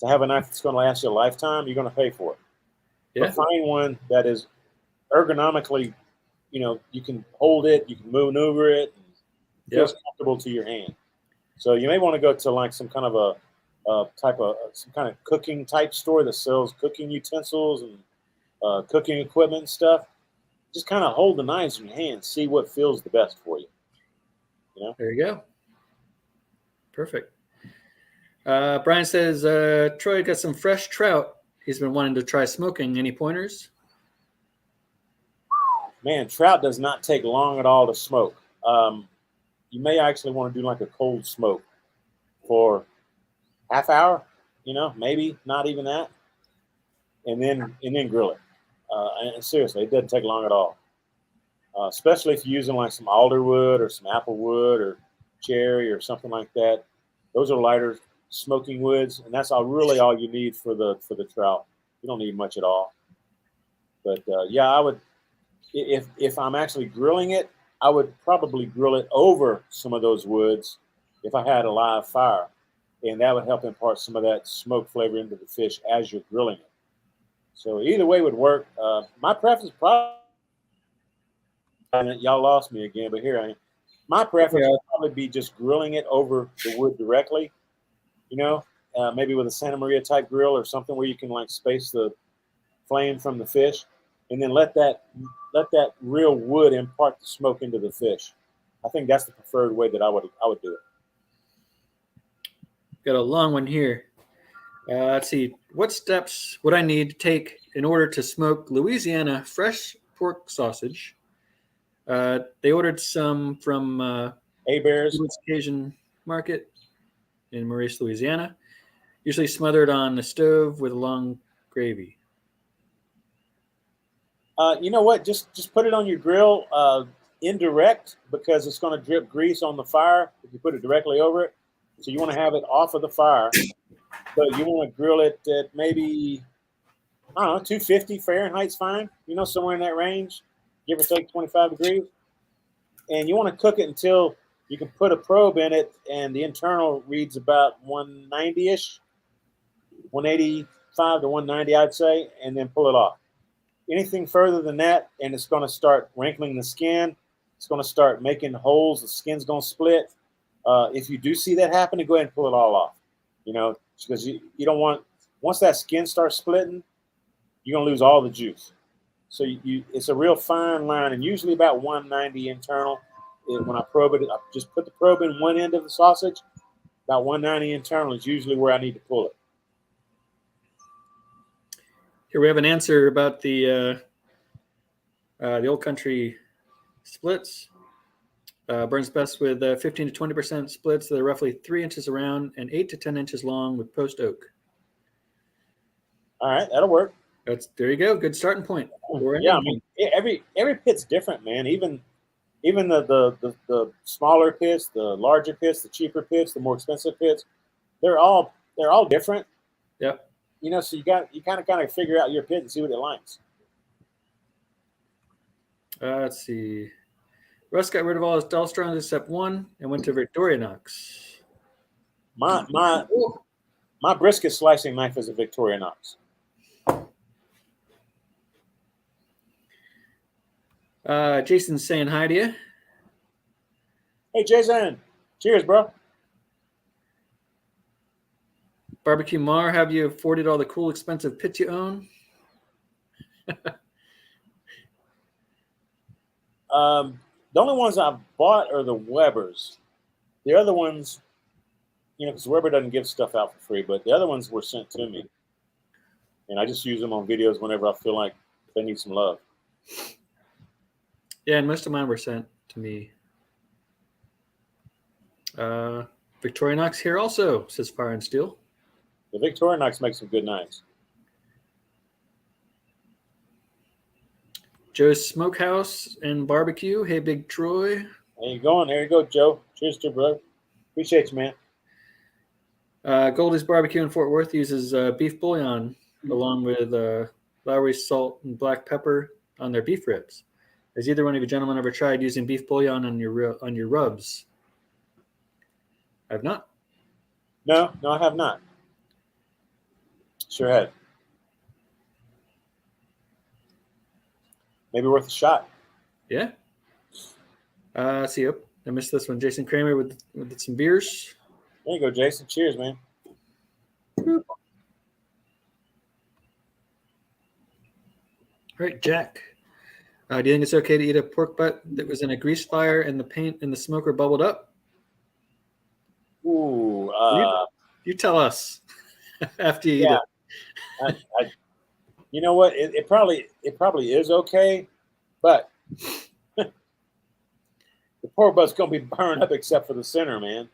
to have a knife that's going to last you a lifetime, you're going to pay for it. Yeah. But find one that is ergonomically, you can hold it, you can maneuver it, and it feels comfortable to your hand. So you may want to go to like some kind of some kind of cooking type store that sells cooking utensils and cooking equipment and stuff. Just kind of hold the knives in your hand, see what feels the best for you. There you go. Perfect. Brian says Troy got some fresh trout. He's been wanting to try smoking. Any pointers? Man, trout does not take long at all to smoke. You may actually want to do like a cold smoke for half hour, maybe not even that, and then grill it. And seriously, it doesn't take long at all. Especially if you're using like some alder wood or some apple wood or cherry or something like that. Those are lighter smoking woods, and that's really all you need for the trout. You don't need much at all. But I would, if I'm actually grilling it, I would probably grill it over some of those woods if I had a live fire, and that would help impart some of that smoke flavor into the fish as you're grilling it. So either way would work. My preference probably, y'all lost me again, but here I am. My preference would probably be just grilling it over the wood directly, maybe with a Santa Maria type grill or something where you can like space the flame from the fish, and then let that real wood impart the smoke into the fish. I think that's the preferred way that I would do it. Got a long one here. Let's see. What steps would I need to take in order to smoke Louisiana fresh pork sausage? They ordered some from A-Bears Cajun Market in Maurice, Louisiana. Usually smothered on the stove with a long gravy. You know what? Just put it on your grill indirect, because it's going to drip grease on the fire if you put it directly over it. So you want to have it off of the fire, but you want to grill it at maybe, I don't know, 250 Fahrenheit's fine. Somewhere in that range, give or take 25 degrees. And you want to cook it until you can put a probe in it, and the internal reads about 190-ish, 185 to 190, I'd say, and then pull it off. Anything further than that, and it's going to start wrinkling the skin. It's going to start making holes. The skin's going to split. If you do see that happening, go ahead and pull it all off. Because you don't want, once that skin starts splitting, you're going to lose all the juice. So it's a real fine line, and usually about 190 internal. When I probe it, I just put the probe in one end of the sausage. About 190 internal is usually where I need to pull it. Here we have an answer about the Old Country splits. Burns best with 15 to 20% splits that are roughly 3 inches around and 8 to 10 inches long with post oak. All right, that'll work. There you go. Good starting point. Yeah, every pit's different, man. Even the smaller pits, the larger pits, the cheaper pits, the more expensive pits, they're all different. Yep. So you kind of figure out your pit and see what it likes. Let's see. Russ got rid of all his dull strongs except one and went to Victorinox. My brisket slicing knife is a Victorinox. Jason's saying hi to you. Hey, Jason. Cheers, bro. Barbecue Mar, have you afforded all the cool, expensive pits you own? The only ones I've bought are the Webers. The other ones, because Weber doesn't give stuff out for free, but the other ones were sent to me, and I just use them on videos whenever I feel like they need some love. Yeah, and most of mine were sent to me. Victorinox here also, says Fire and Steel. The Victorinox makes some good knives. Joe's Smokehouse and Barbecue. Hey, Big Troy. There you go. There you go, Joe. Cheers to you, bro. Appreciate you, man. Goldie's Barbecue in Fort Worth uses beef bouillon along with Lowry salt and black pepper on their beef ribs. Has either one of you gentlemen ever tried using beef bouillon on your rubs? I have not. No, I have not. Sure had. Maybe worth a shot. Yeah. See, I missed this one. Jason Kramer with some beers. There you go, Jason. Cheers, man. All right, Jack. Do you think it's okay to eat a pork butt that was in a grease fire and the paint in the smoker bubbled up? Ooh. You tell us after you eat it. You know what? It probably is okay, but the pork butt's gonna be burned up except for the center, man.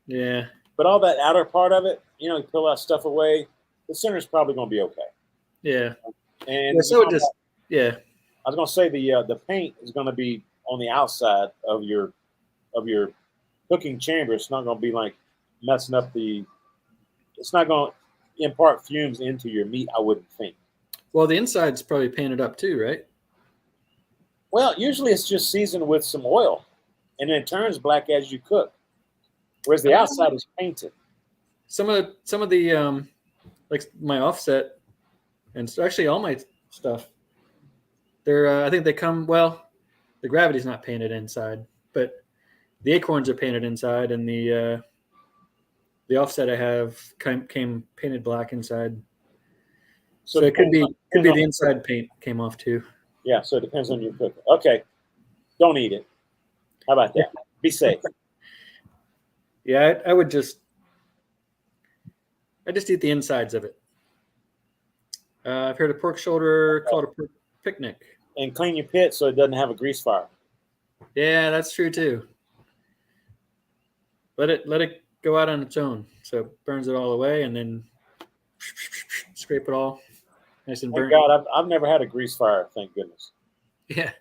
Yeah. But all that outer part of it, you pull that stuff away. The center's probably gonna be okay. Yeah. And yeah, so it just yeah. I was gonna say the paint is gonna be on the outside of your cooking chamber. It's not gonna be like messing up it's not gonna impart fumes into your meat, I wouldn't think. Well, the inside's probably painted up too, right? Well, usually it's just seasoned with some oil, and it turns black as you cook, whereas the outside is painted. Some of the like my offset, and actually all my stuff, they're I think they come well. The gravity's not painted inside, but the acorns are painted inside, and the offset I have came painted black inside. So it could be the inside paint came off too. Yeah, so it depends on your cooking. Okay, don't eat it. How about that? Be safe. Yeah, I just eat the insides of it. I've heard a pork shoulder called a pork picnic. And clean your pit so it doesn't have a grease fire. Yeah, that's true too. Let it go out on its own, so it burns it all away, and then scrape it all nice and burnt. Thank God, I've never had a grease fire. Thank goodness. Yeah.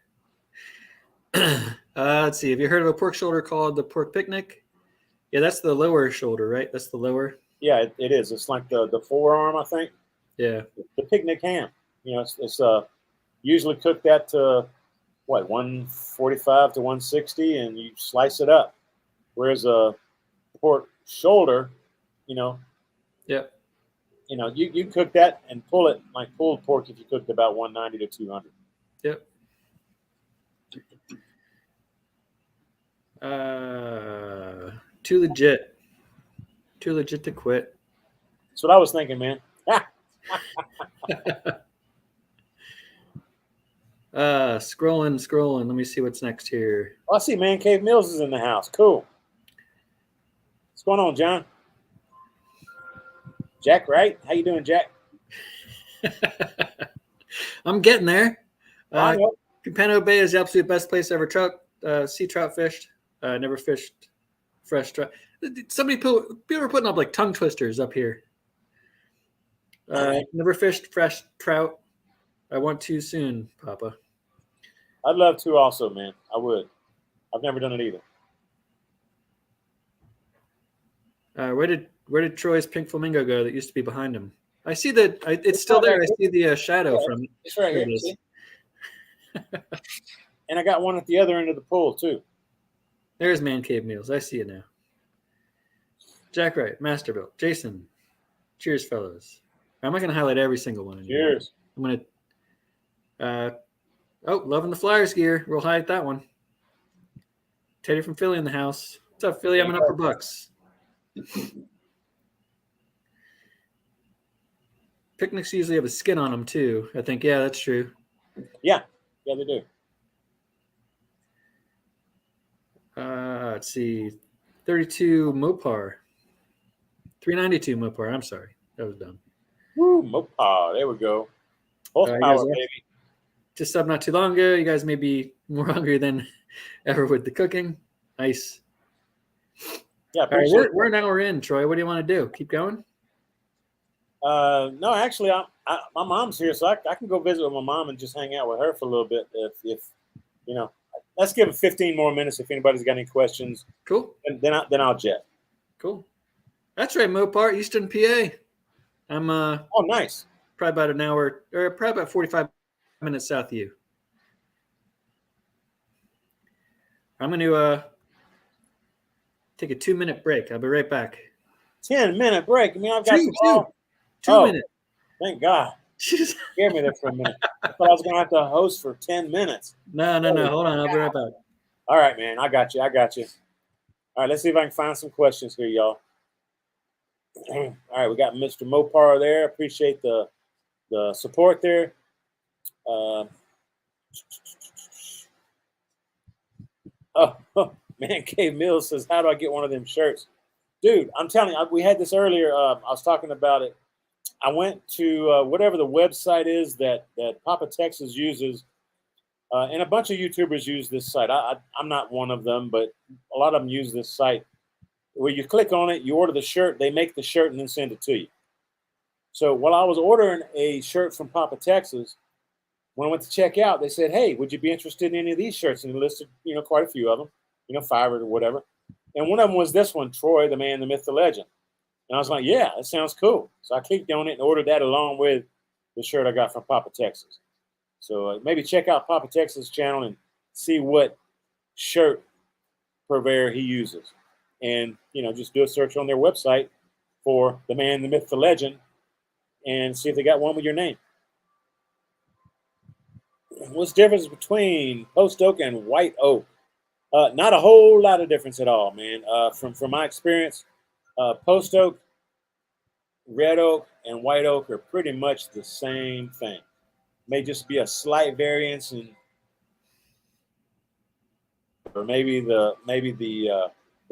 Let's see. Have you heard of a pork shoulder called the pork picnic? Yeah, that's the lower shoulder, right? That's the lower. Yeah, it is. It's like the forearm, I think. Yeah. The picnic ham. It's usually cooked at 145 to 160, and you slice it up. Whereas a pork shoulder, Yeah. You cook that and pull it like pulled pork if you cooked about 190 to 200. Yep. Too legit to quit. That's what I was thinking, man. Scrolling. Let me see what's next here. Oh, I see Man Cave Mills is in the house. Cool. What's going on, John? Jack, right? How you doing, Jack? I'm getting there. Capano Bay is the absolute best place I ever sea trout fished. Never fished fresh trout. People are putting up like tongue twisters up here. Never fished fresh trout. I want to soon, Papa. I'd love to also, man. I would. I've never done it either. Where did Troy's pink flamingo go that used to be behind him? I see that it's still there. I see the shadow from it. It's right here. See? And I got one at the other end of the pool too. There's Man Cave Meals. I see it now. Jack Wright, Masterbuilt, Jason. Cheers, fellas. I'm not going to highlight every single one. Cheers. I'm going to. Loving the Flyers gear. We'll highlight that one. Teddy from Philly in the house. What's up, Philly? I'm in Upper Bucks. Picnics usually have a skin on them too. I think. Yeah, that's true. Yeah, they do. Let's see, 32 Mopar, 392 Mopar. I'm sorry, that was dumb. Woo, Mopar. There we go. You guys Horsepower, are baby. just up not too long ago. You guys may be more hungry than ever with the cooking. Nice. Yeah, All right, appreciate we're an hour in, Troy. What do you want to do? Keep going? No, actually, my mom's here, so I can go visit with my mom and just hang out with her for a little bit. If you know, let's give it 15 more minutes. If anybody's got any questions, Cool. and then I'll jet. Cool. That's right, Mopar, Eastern PA. I'm Oh, nice. probably about an hour, or probably about 45 minutes south of you. I'm going to take a 2-minute break. I'll be right back. 10-minute break. I mean, I've got Two, some call. two Oh, minutes. thank God. Scared me there for a minute. I thought I was gonna have to host for 10 minutes. No. Hold on. I'll be right back. All right, man. I got you. All right, let's see if I can find some questions here, y'all. All right, we got Mr. Mopar there. Appreciate the support there. Oh, man, K Mills says, "How do I get one of them shirts?" Dude, I'm telling you, we had this earlier. I was talking about it. I went to whatever the website is that Papa Texas uses, and a bunch of YouTubers use this site. I'm not one of them, but a lot of them use this site where you click on it, you order the shirt, they make the shirt and then send it to you. So while I was ordering a shirt from Papa Texas, when I went to check out, they said, "Hey, would you be interested in any of these shirts?" And they listed, quite a few of them, 5 or whatever. And one of them was this one, Troy, the man, the myth, the legend. And I was like, yeah, that sounds cool. So I clicked on it and ordered that along with the shirt I got from Papa Texas. So maybe check out Papa Texas' channel and see what shirt purveyor he uses. And, just do a search on their website for the man, the myth, the legend, and see if they got one with your name. What's the difference between post oak and white oak? Not a whole lot of difference at all, man. From my experience, post oak, red oak, and white oak are pretty much the same thing. May just be a slight variance, or maybe the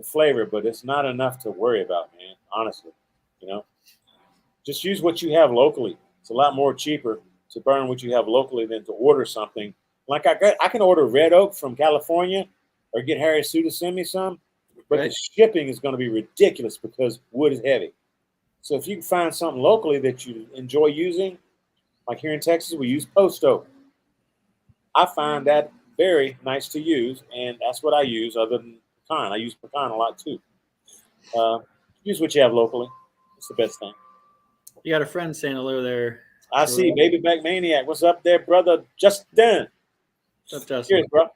flavor, but it's not enough to worry about, man. Honestly, just use what you have locally. It's a lot more cheaper to burn what you have locally than to order something. Like I can order red oak from California, or get Harry Sue to send me some, but Right. the shipping is going to be ridiculous because wood is heavy. So if you can find something locally that you enjoy using, like here in Texas, we use post oak. I find that very nice to use, and that's what I use other than pecan. I use pecan a lot too. Use what you have locally. It's the best thing. You got a friend saying hello there. I see Baby Back Maniac. What's up there, brother? Justin. What's up, Justin? Cheers, bro.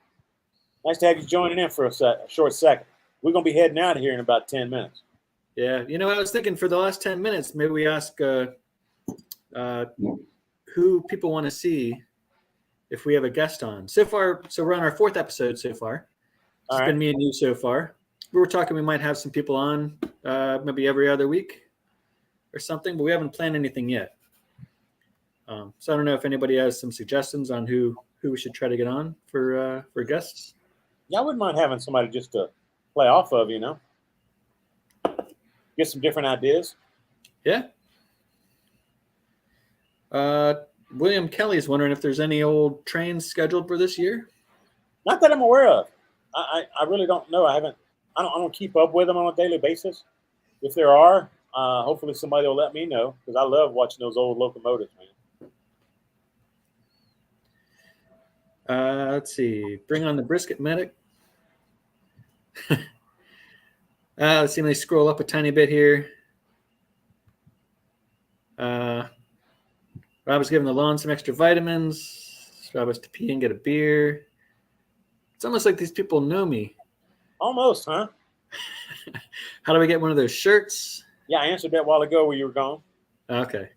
Nice to have you joining in for a short second. We're going to be heading out of here in about 10 minutes. Yeah. I was thinking for the last 10 minutes, maybe we ask who people want to see if we have a guest on. So far, we're on our 4th episode so far. It's been me and you so far. We were talking we might have some people on maybe every other week or something, but we haven't planned anything yet. So I don't know if anybody has some suggestions on who we should try to get on for guests. Yeah, I wouldn't mind having somebody just to play off of, get some different ideas. Yeah. William Kelly is wondering if there's any old trains scheduled for this year. Not that I'm aware of. I really don't know. I don't keep up with them on a daily basis. If there are, hopefully somebody will let me know, because I love watching those old locomotives, man. Let's see. Bring on the Brisket medic. Let's see. Let me scroll up a tiny bit here. Rob was giving the lawn some extra vitamins. Rob was to pee and get a beer. It's almost like these people know me. Almost, huh? How do I get one of those shirts? Yeah, I answered that a while ago where you were gone. Okay.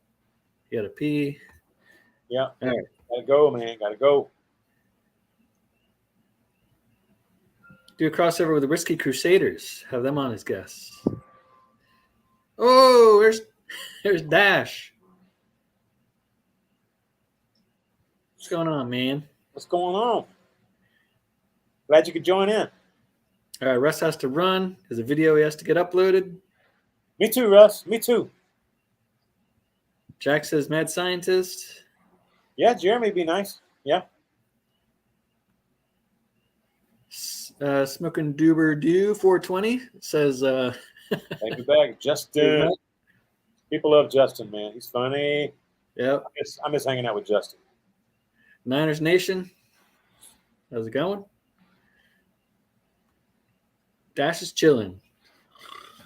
You got to pee. Yeah. All right. Gotta go, man. Gotta go. Do a crossover with the Risky Crusaders. Have them on as guests. Oh, there's Dash. What's going on, man? What's going on? Glad you could join in. All right, Russ has to run. There's a video he has to get uploaded. Me too, Russ. Me too. Jack says mad scientist. Yeah, Jeremy be nice. Yeah. Smoking Doober Do 420 says Thank you back. Justin. People love Justin, man. He's funny. Yep. I miss hanging out with Justin. Niners Nation. How's it going? Dash is chilling.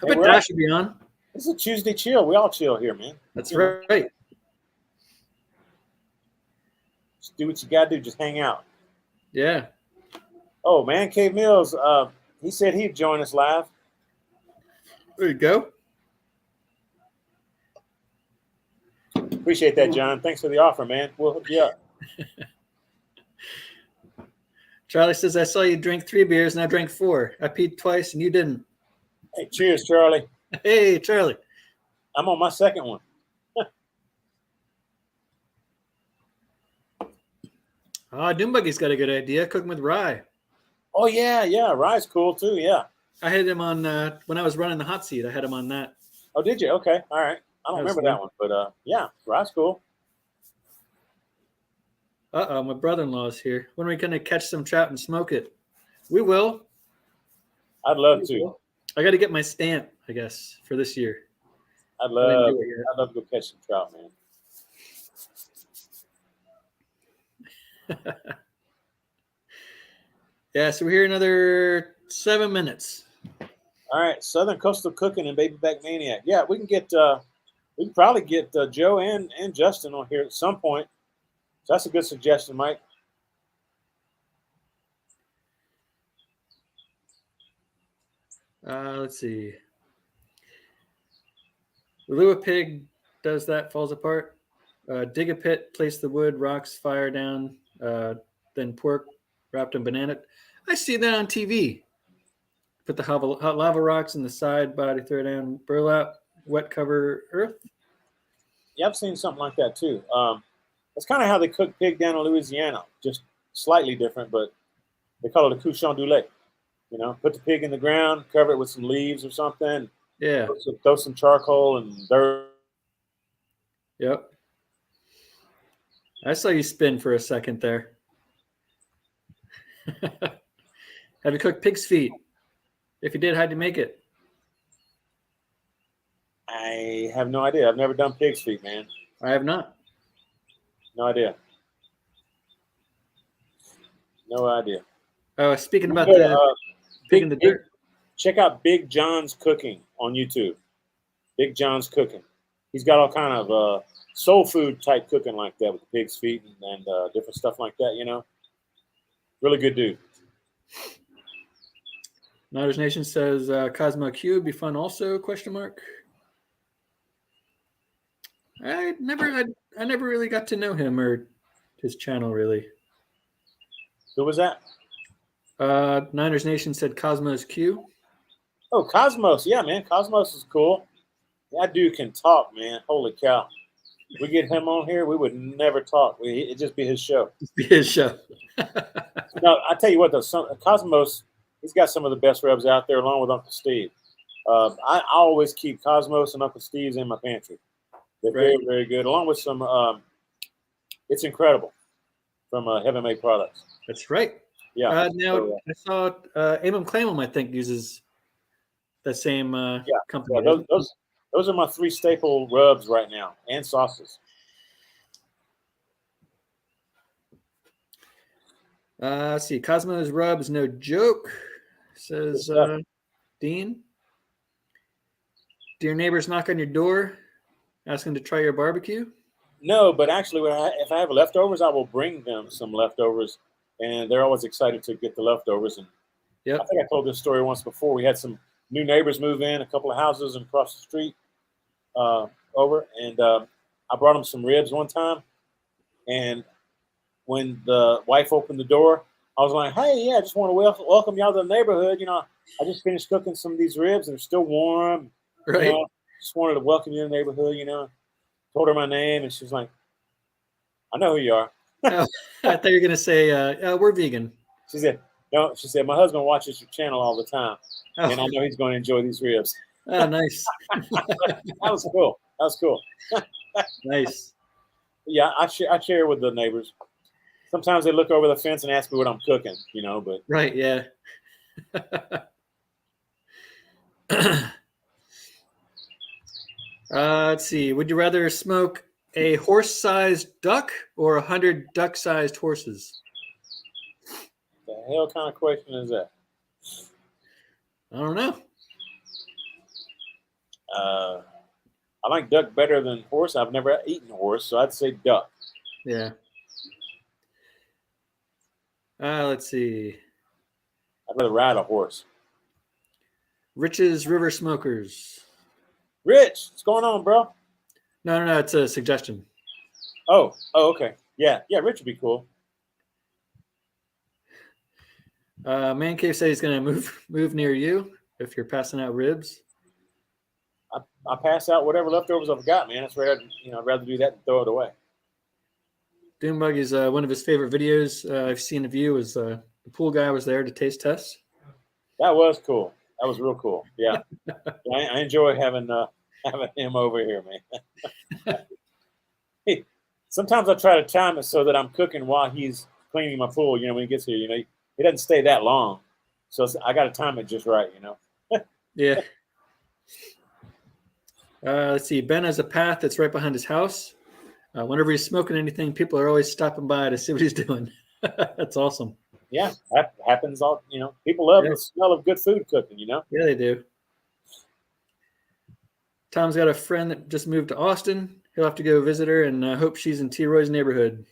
I bet Dash should be on. This is a Tuesday chill. We all chill here, man. That's right. Just do what you got to do. Just hang out. Yeah. Oh, man, Cave Mills, he said he'd join us live. There you go. Appreciate that, John. Thanks for the offer, man. We'll hook you up. Charlie says, I saw you drink 3 beers and I drank 4. I peed twice and you didn't. Hey, cheers, Charlie. Hey, Charlie. I'm on my second one. Doombuggy's got a good idea. Cooking with rye. Oh, yeah. Rye's cool, too, yeah. I had him on when I was running the hot seat. I had him on that. Oh, did you? Okay. All right. I don't remember that one, but yeah, rye's cool. My brother-in-law's here. When are we going to catch some trout and smoke it? We will. I'd love to. I got to get my stamp, I guess, for this year. I'd love to go catch some trout, man. Yeah, so we're here another 7 minutes. All right, Southern Coastal Cooking and Baby Back Maniac. Yeah, we can probably get Joe and Justin on here at some point. So that's a good suggestion, Mike. Let's see. Lua Pig does that, falls apart. Dig a pit, place the wood, rocks, fire down, then pork wrapped in banana. I see that on TV. Put the hot lava rocks in the side body, throw down burlap, wet cover earth. Yeah, I've seen something like that too. That's kind of how they cook pig down in Louisiana, just slightly different, but they call it a couchon du lait. You know, put the pig in the ground, cover it with some leaves or something. Yeah. Throw some charcoal and dirt. Yep. I saw you spin for a second there. Have you cooked pig's feet? If you did, how'd you make it? I have no idea. I've never done pig's feet, man. I have not. No idea. No idea. Oh, speaking about the pig in the dirt. Check out Big John's Cooking on YouTube. Big John's Cooking. He's got all kind of soul food type cooking like that with the pig's feet and different stuff like that, you know. Really good dude. Niners Nation says Cosmo Q would be fun also, question mark. I never really got to know him or his channel really. Who was that? Niners Nation said Cosmos Q. Oh, Cosmos. Yeah, man. Cosmos is cool. That dude can talk, man. Holy cow. We get him on here, we would never talk. It'd just be his show. His show. No, I tell you what, though, Cosmos, he's got some of the best rubs out there, along with Uncle Steve. I always keep Cosmos and Uncle Steve's in my pantry. They're very, very good, along with some. It's incredible from Heaven Made Products. That's right. Yeah. Now I saw Amon Clamum, I think, uses the same company. Yeah, those are my 3 staple rubs right now, and sauces. Let's see. Cosmo's rub is no joke, says Dean. Do your neighbors knock on your door asking to try your barbecue? No, but actually, if I have leftovers, I will bring them some leftovers, and they're always excited to get the leftovers. And I think I told this story once before. We had some new neighbors move in, a couple of houses across the street over, and I brought them some ribs one time. And when the wife opened the door, I was like, "Hey, yeah, I just want to welcome y'all to the neighborhood. You know, I just finished cooking some of these ribs, and they're still warm. Right. You know, just wanted to welcome you to the neighborhood. You know." Told her my name, and she's like, "I know who you are." I thought you were going to say, "We're vegan." She said, No, she said, my husband watches your channel all the time, Oh, and I know he's going to enjoy these ribs. oh nice. That was cool. That was cool. Nice. Yeah, I share with the neighbors. Sometimes they look over the fence and ask me what I'm cooking, but Right, yeah. Let's see. Would you rather smoke a horse-sized duck or 100 duck-sized horses? the hell kind of question is that? I don't know. I like duck better than horse. I've never eaten horse, so I'd say duck. Yeah. Let's see. I'd rather ride a horse. Rich's River Smokers. Rich, what's going on, bro? No. It's a suggestion. Oh, okay. Yeah, Rich would be cool. Man Cave said he's going to move near you if you're passing out ribs. I pass out whatever leftovers I've got, man. It's rare, I'd rather do that than throw it away. Doombug is one of his favorite videos I've seen of you is the pool guy was there to taste test. That was cool. That was real cool. Yeah, I enjoy having him over here, man. Sometimes I try to time it so that I'm cooking while he's cleaning my pool. When he gets here, he doesn't stay that long, so I got to time it just right. Yeah. Let's see. Ben has a path that's right behind his house. Whenever he's smoking anything, people are always stopping by to see what he's doing. That's awesome. Yeah, that happens all. People love the smell of good food cooking. Yeah, they do. Tom's got a friend that just moved to Austin. He'll have to go visit her and hope she's in T. Roy's neighborhood.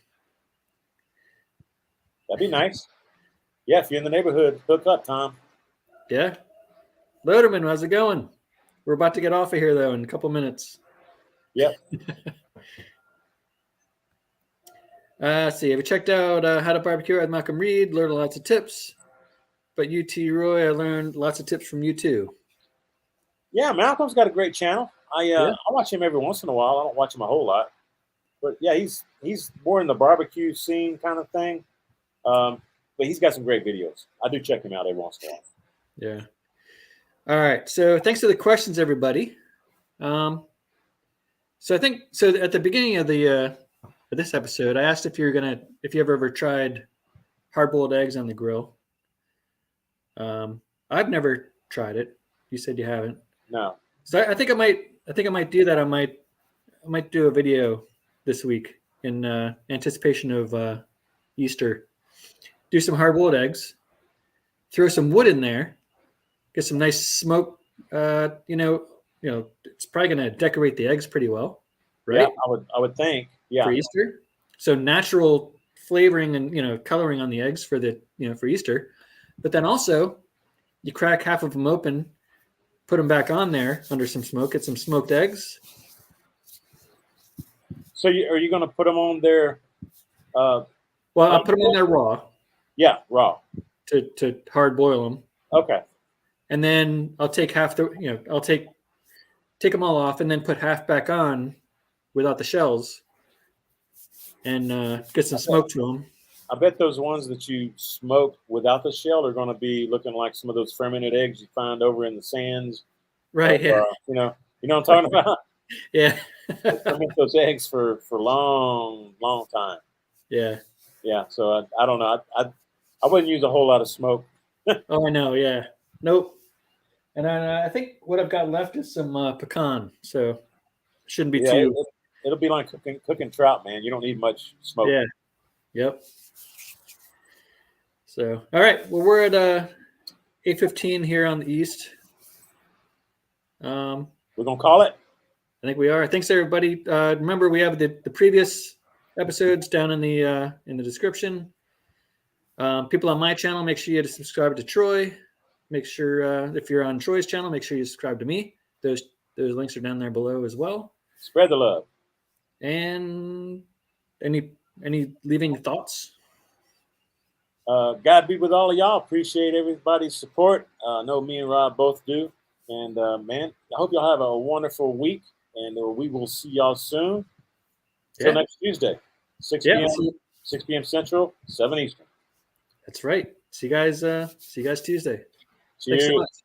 That'd be nice. Yeah, if you're in the neighborhood, hook up, Tom. Yeah. Loderman, how's it going? We're about to get off of here, though, in a couple minutes. Yep. Let's see. Have you checked out How to Barbecue with Malcolm Reed? Learned lots of tips. But you, T. Roy, I learned lots of tips from you, too. Yeah, Malcolm's got a great channel. I watch him every once in a while. I don't watch him a whole lot. But, yeah, he's more in the barbecue scene kind of thing. But he's got some great videos. I do check him out every once in a while. Yeah. All right. So thanks for the questions, everybody. So at the beginning of this episode, I asked if you ever tried hard-boiled eggs on the grill. I've never tried it. You said you haven't. No. So I think I might do that. I might do a video this week in anticipation of Easter. Do some hard-boiled eggs. Throw some wood in there. Get some nice smoke. It's probably going to decorate the eggs pretty well, right? Yeah, I would think. Yeah. For Easter, so natural flavoring and coloring on the eggs for for Easter, but then also you crack half of them open, put them back on there under some smoke. Get some smoked eggs. So are you going to put them on there? Well, I'll put them on there raw. Yeah, raw. To hard boil them. Okay. And then I'll take I'll take them all off and then put half back on without the shells and get some smoke to them. I bet those ones that you smoke without the shell are going to be looking like some of those fermented eggs you find over in the sands. Right. Yeah. You know what I'm talking about? Yeah. Ferment those eggs for long time. Yeah. Yeah. So I don't know. I wouldn't use a whole lot of smoke. Oh, I know. Yeah. Nope. And I think what I've got left is some pecan, so shouldn't be too. It'll be like cooking trout, man. You don't need much smoke. Yeah. Yep. So, all right. Well, we're at 8:15 here on the East. We're gonna call it. I think we are. Thanks, everybody. Remember, we have the previous episodes down in the description. People on my channel, make sure you subscribe to Troy. Make sure if you're on Troy's channel, make sure you subscribe to me. Those links are down there below as well. Spread the love. And any leaving thoughts? God be with all of y'all. Appreciate everybody's support. I know me and Rob both do. And man, I hope y'all have a wonderful week. And we will see y'all soon. Till next Tuesday, 6 p.m. 6 p.m. Central, 7 Eastern. That's right. See you guys Tuesday. Thanks so Cheers. much.